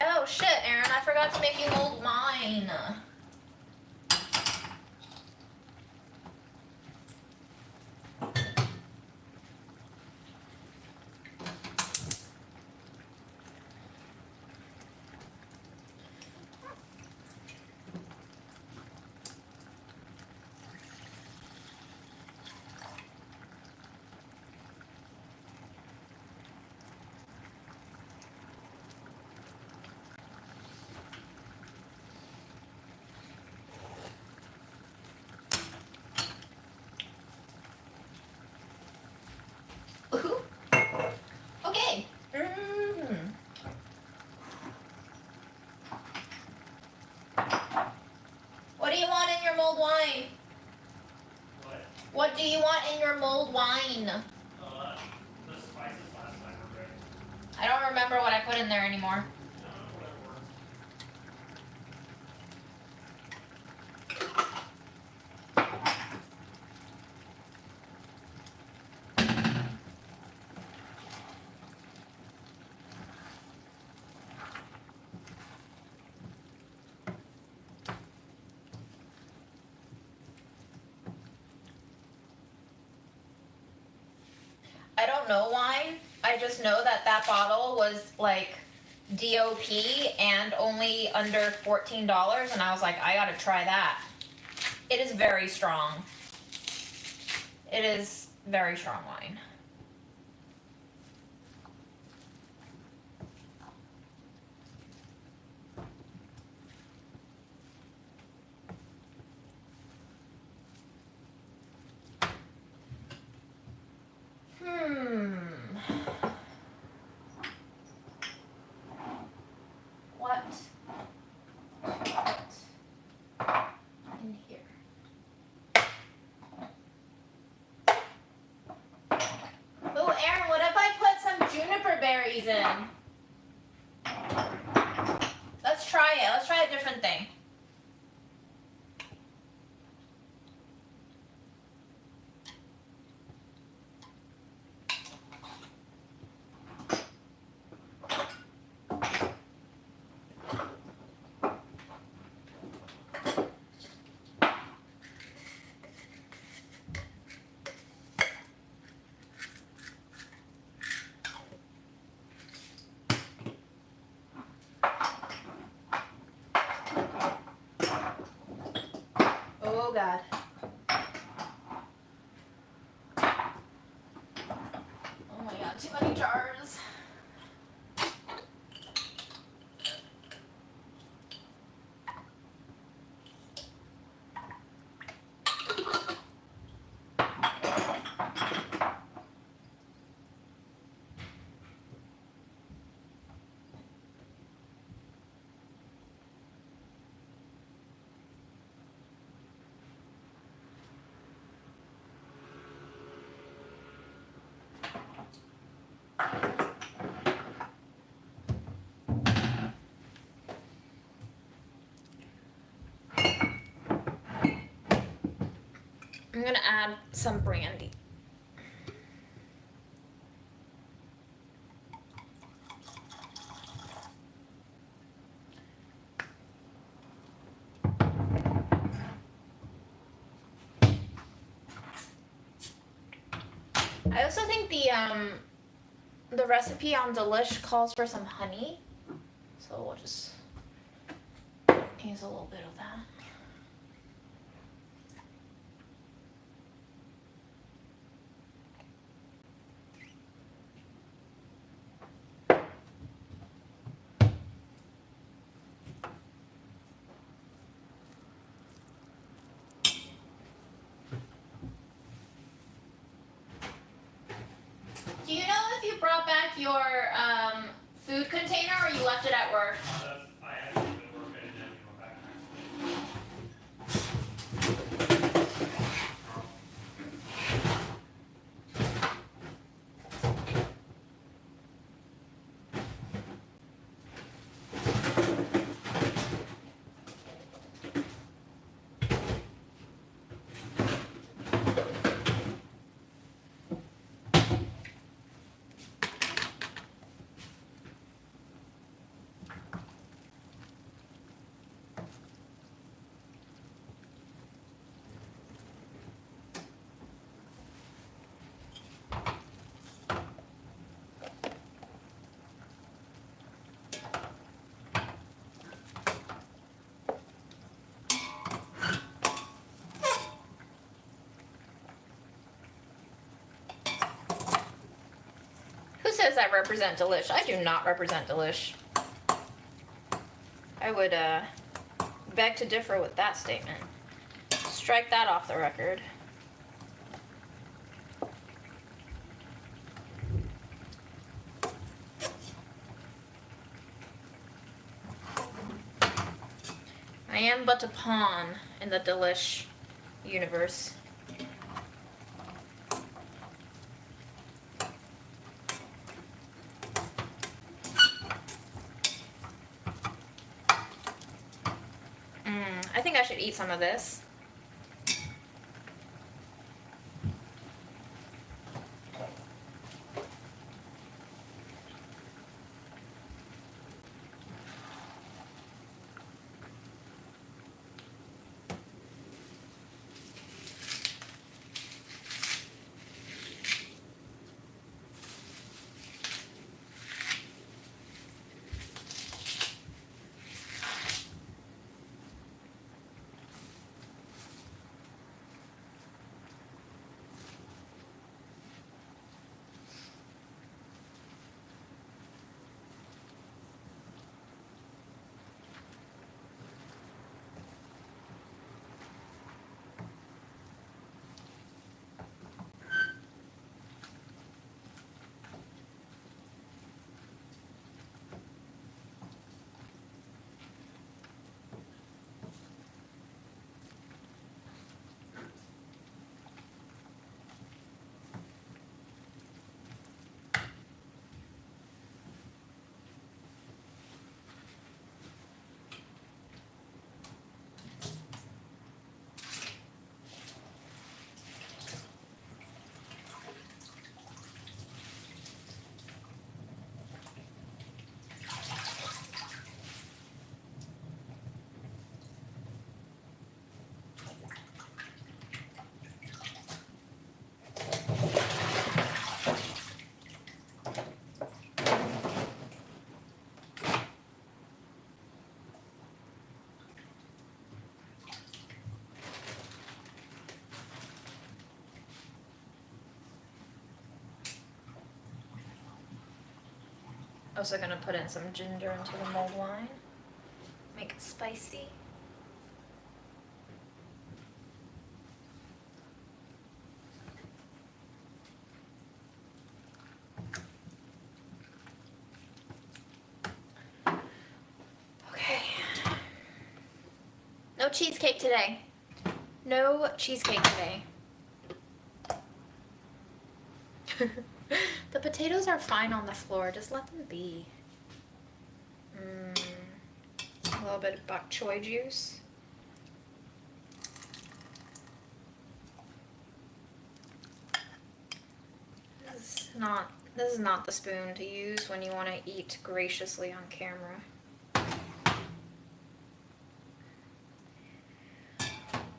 S1: Oh shit, Aaron, I forgot to make you mold mine. mulled wine?
S3: The spices last time were great.
S1: I don't remember what I put in there anymore.
S3: Whatever works.
S1: I don't know why. I just know that that bottle was like DOP and only under $14, and I was like, I gotta try that. It is very strong. It is very strong wine. What in here? Oh, Aaron, what if I put some juniper berries in? Let's try it. Let's try a different thing. Oh God. Oh my God, too many jars. I'm gonna add some brandy. I also think the recipe on Delish calls for some honey, so we'll just use a little bit of that. Do you know if you brought back your food container or you left it at work?
S3: I actually been working and then we went back next
S1: Who says I represent Delish? I do not represent Delish. I would beg to differ with that statement. Strike that off the record. I am but a pawn in the Delish universe. think I should eat some of this. Also gonna put in some ginger into the mulled wine. Make it spicy. Okay. No cheesecake today. No cheesecake today. The potatoes are fine on the floor, just let them be. A little bit of bok choy juice. This is not the spoon to use when you want to eat graciously on camera.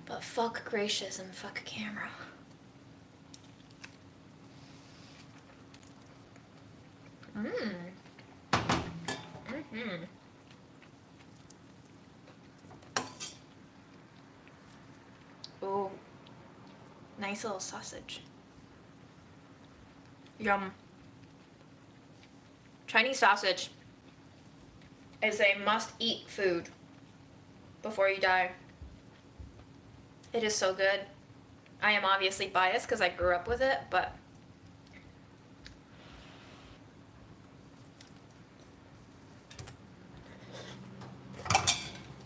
S1: But fuck gracious and fuck camera. Ooh. Nice little sausage. Yum. Chinese sausage is a must-eat food before you die. It is so good. I am obviously biased because I grew up with it, but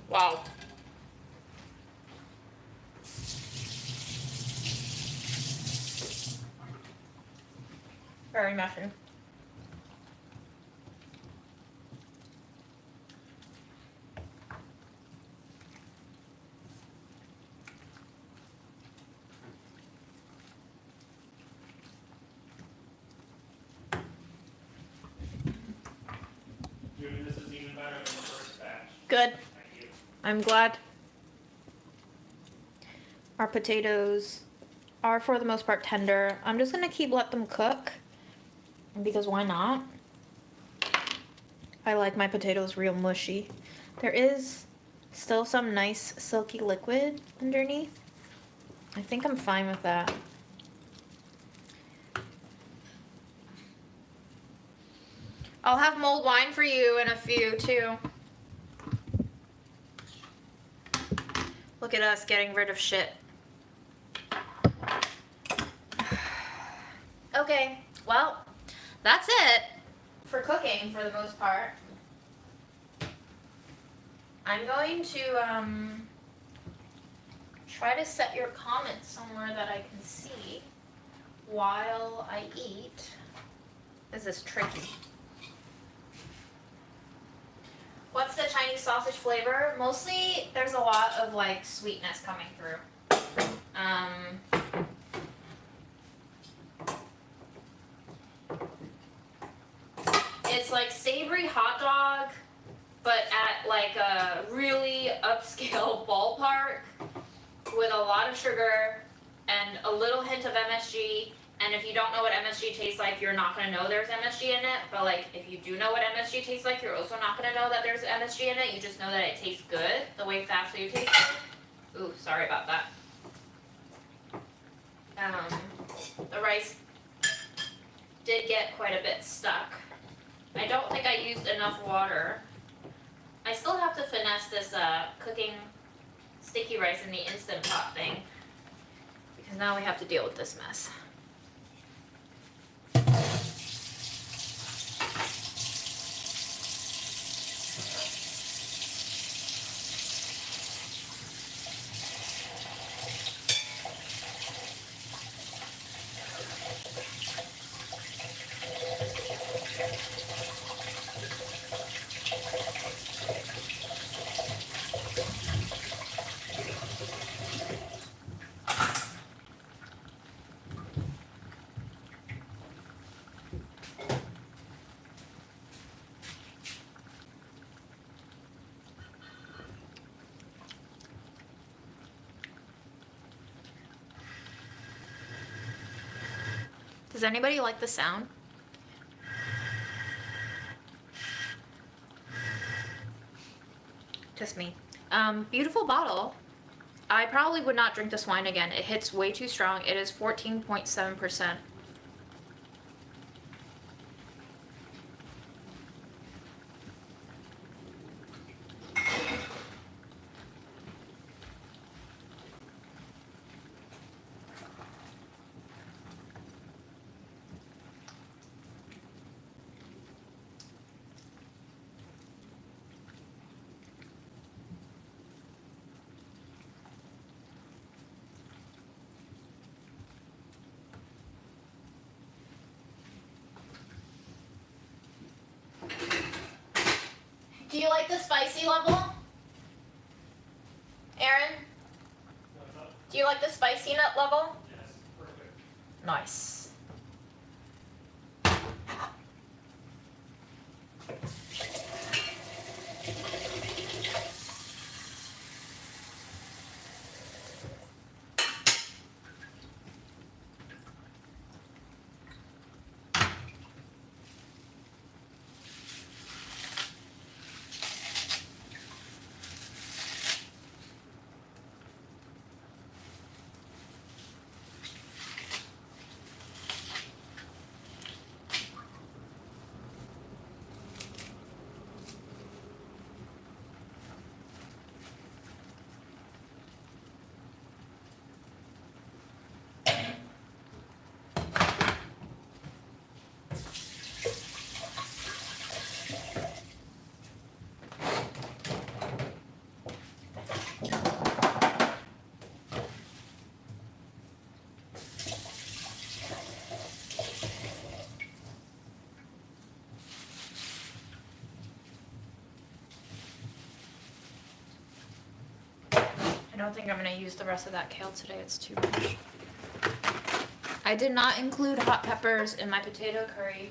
S1: wow. Very messy.
S3: Dude, this is even better than the first batch.
S1: Good.
S3: Thank you.
S1: I'm glad. Our potatoes are for the most part tender. I'm just gonna let them cook because why not? I like my potatoes real mushy. There is still some nice silky liquid underneath. I think I'm fine with that. I'll have mulled wine for you in a few too. Look at us getting rid of shit. Okay, well, that's it for cooking for the most part. I'm going to try to set your comments somewhere that I can see while I eat. This is tricky. What's the Chinese sausage flavor. Mostly, there's a lot of like sweetness coming through. It's like savory hot dog, but at like a really upscale ballpark with a lot of sugar and a little hint of MSG. And if you don't know what MSG tastes like, you're not gonna know there's MSG in it. But like, if you do know what MSG tastes like, you're also not gonna know that there's MSG in it. You just know that it tastes good, the way fast food tastes good. Ooh, sorry about that. The rice did get quite a bit stuck. I don't think I used enough water. I still have to finesse this cooking sticky rice in the Instant Pot thing, because now we have to deal with this mess. Does anybody like the sound? Just me. Beautiful bottle. I probably would not drink this wine again. It hits way too strong. It is 14.7%. Do you like the spicy level? Aaron?
S3: What's up?
S1: Do you like the spicy nut level?
S3: Yes, perfect.
S1: Nice. I don't think I'm going to use the rest of that kale today. It's too much. I did not include hot peppers in my potato curry.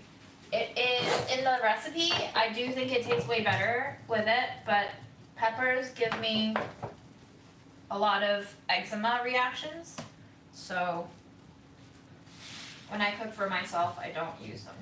S1: It is in the recipe. I do think it tastes way better with it, but peppers give me a lot of eczema reactions. So when I cook for myself, I don't use them.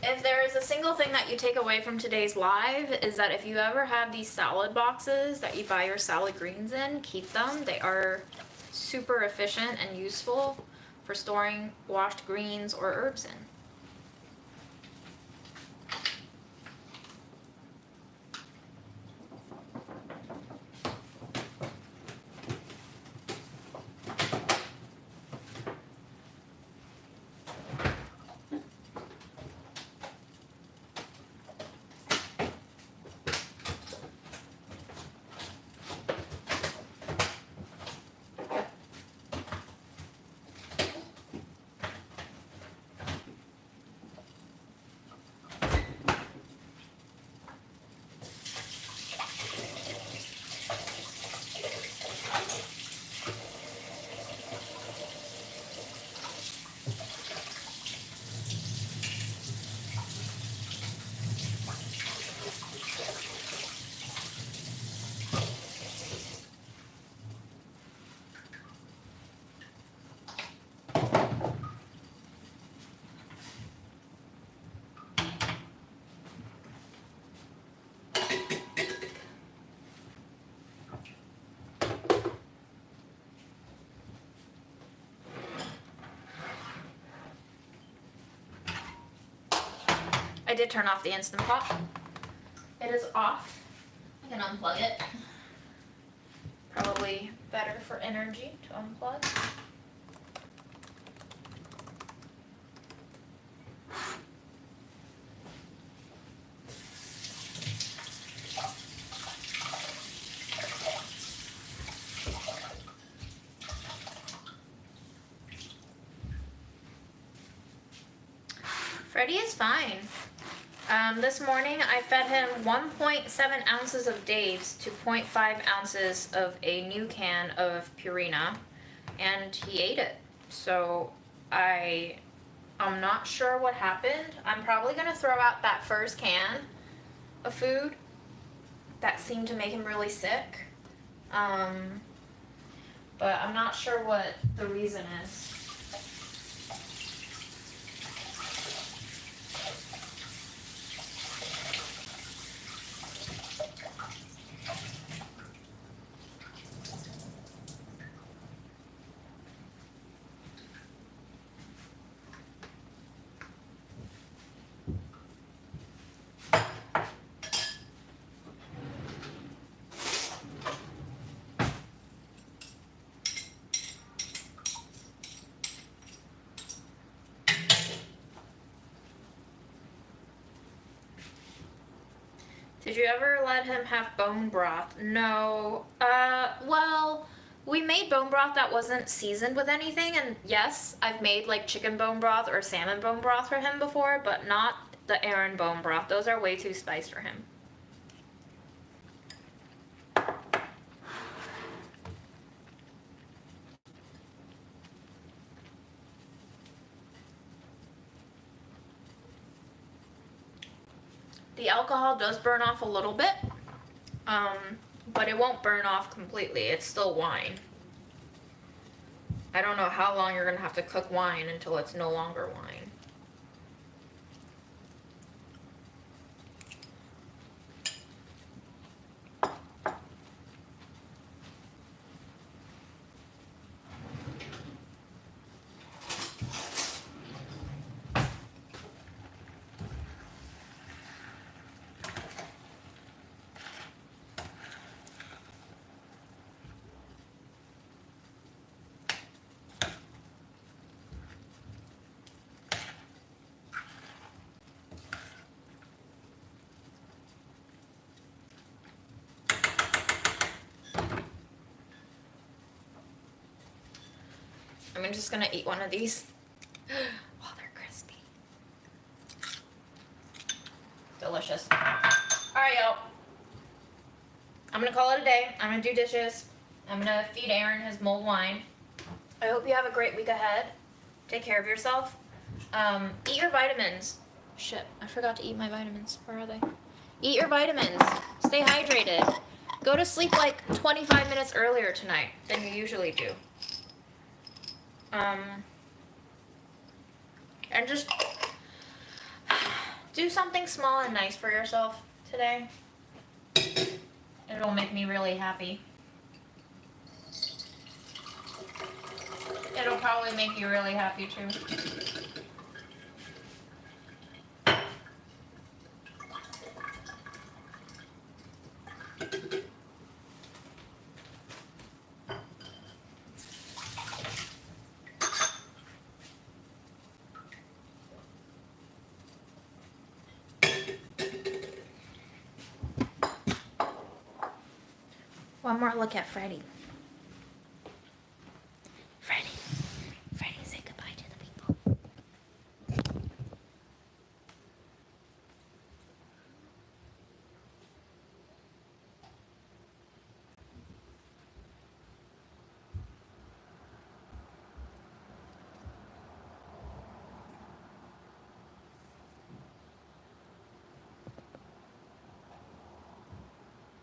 S1: If there is a single thing that you take away from today's live, is that if you ever have these salad boxes that you buy your salad greens in, keep them. They are super efficient and useful for storing washed greens or herbs in. I did turn off the Instant Pot. It is off. I can unplug it. Probably better for energy to unplug. Freddie is fine. This morning I fed him 1.7 ounces of Dave's to 0.5 ounces of a new can of Purina, and he ate it. So I'm not sure what happened. I'm probably gonna throw out that first can of food. That seemed to make him really sick. But I'm not sure what the reason is. Did you ever let him have bone broth? No. Well, we made bone broth that wasn't seasoned with anything, and yes, I've made like chicken bone broth or salmon bone broth for him before, but not the Aaron bone broth. Those are way too spiced for him. The alcohol does burn off a little bit, but it won't burn off completely. It's still wine. I don't know how long you're gonna have to cook wine until it's no longer wine. I'm just gonna eat one of these while they're crispy. Delicious. Alright, y'all. I'm gonna call it a day. I'm gonna do dishes. I'm gonna feed Aaron his mulled wine. I hope you have a great week ahead. Take care of yourself. Eat your vitamins. Shit, I forgot to eat my vitamins. Where are they? Eat your vitamins. Stay hydrated. Go to sleep like 25 minutes earlier tonight than you usually do. And just do something small and nice for yourself today. It'll make me really happy. It'll probably make you really happy too. One more look at Freddie.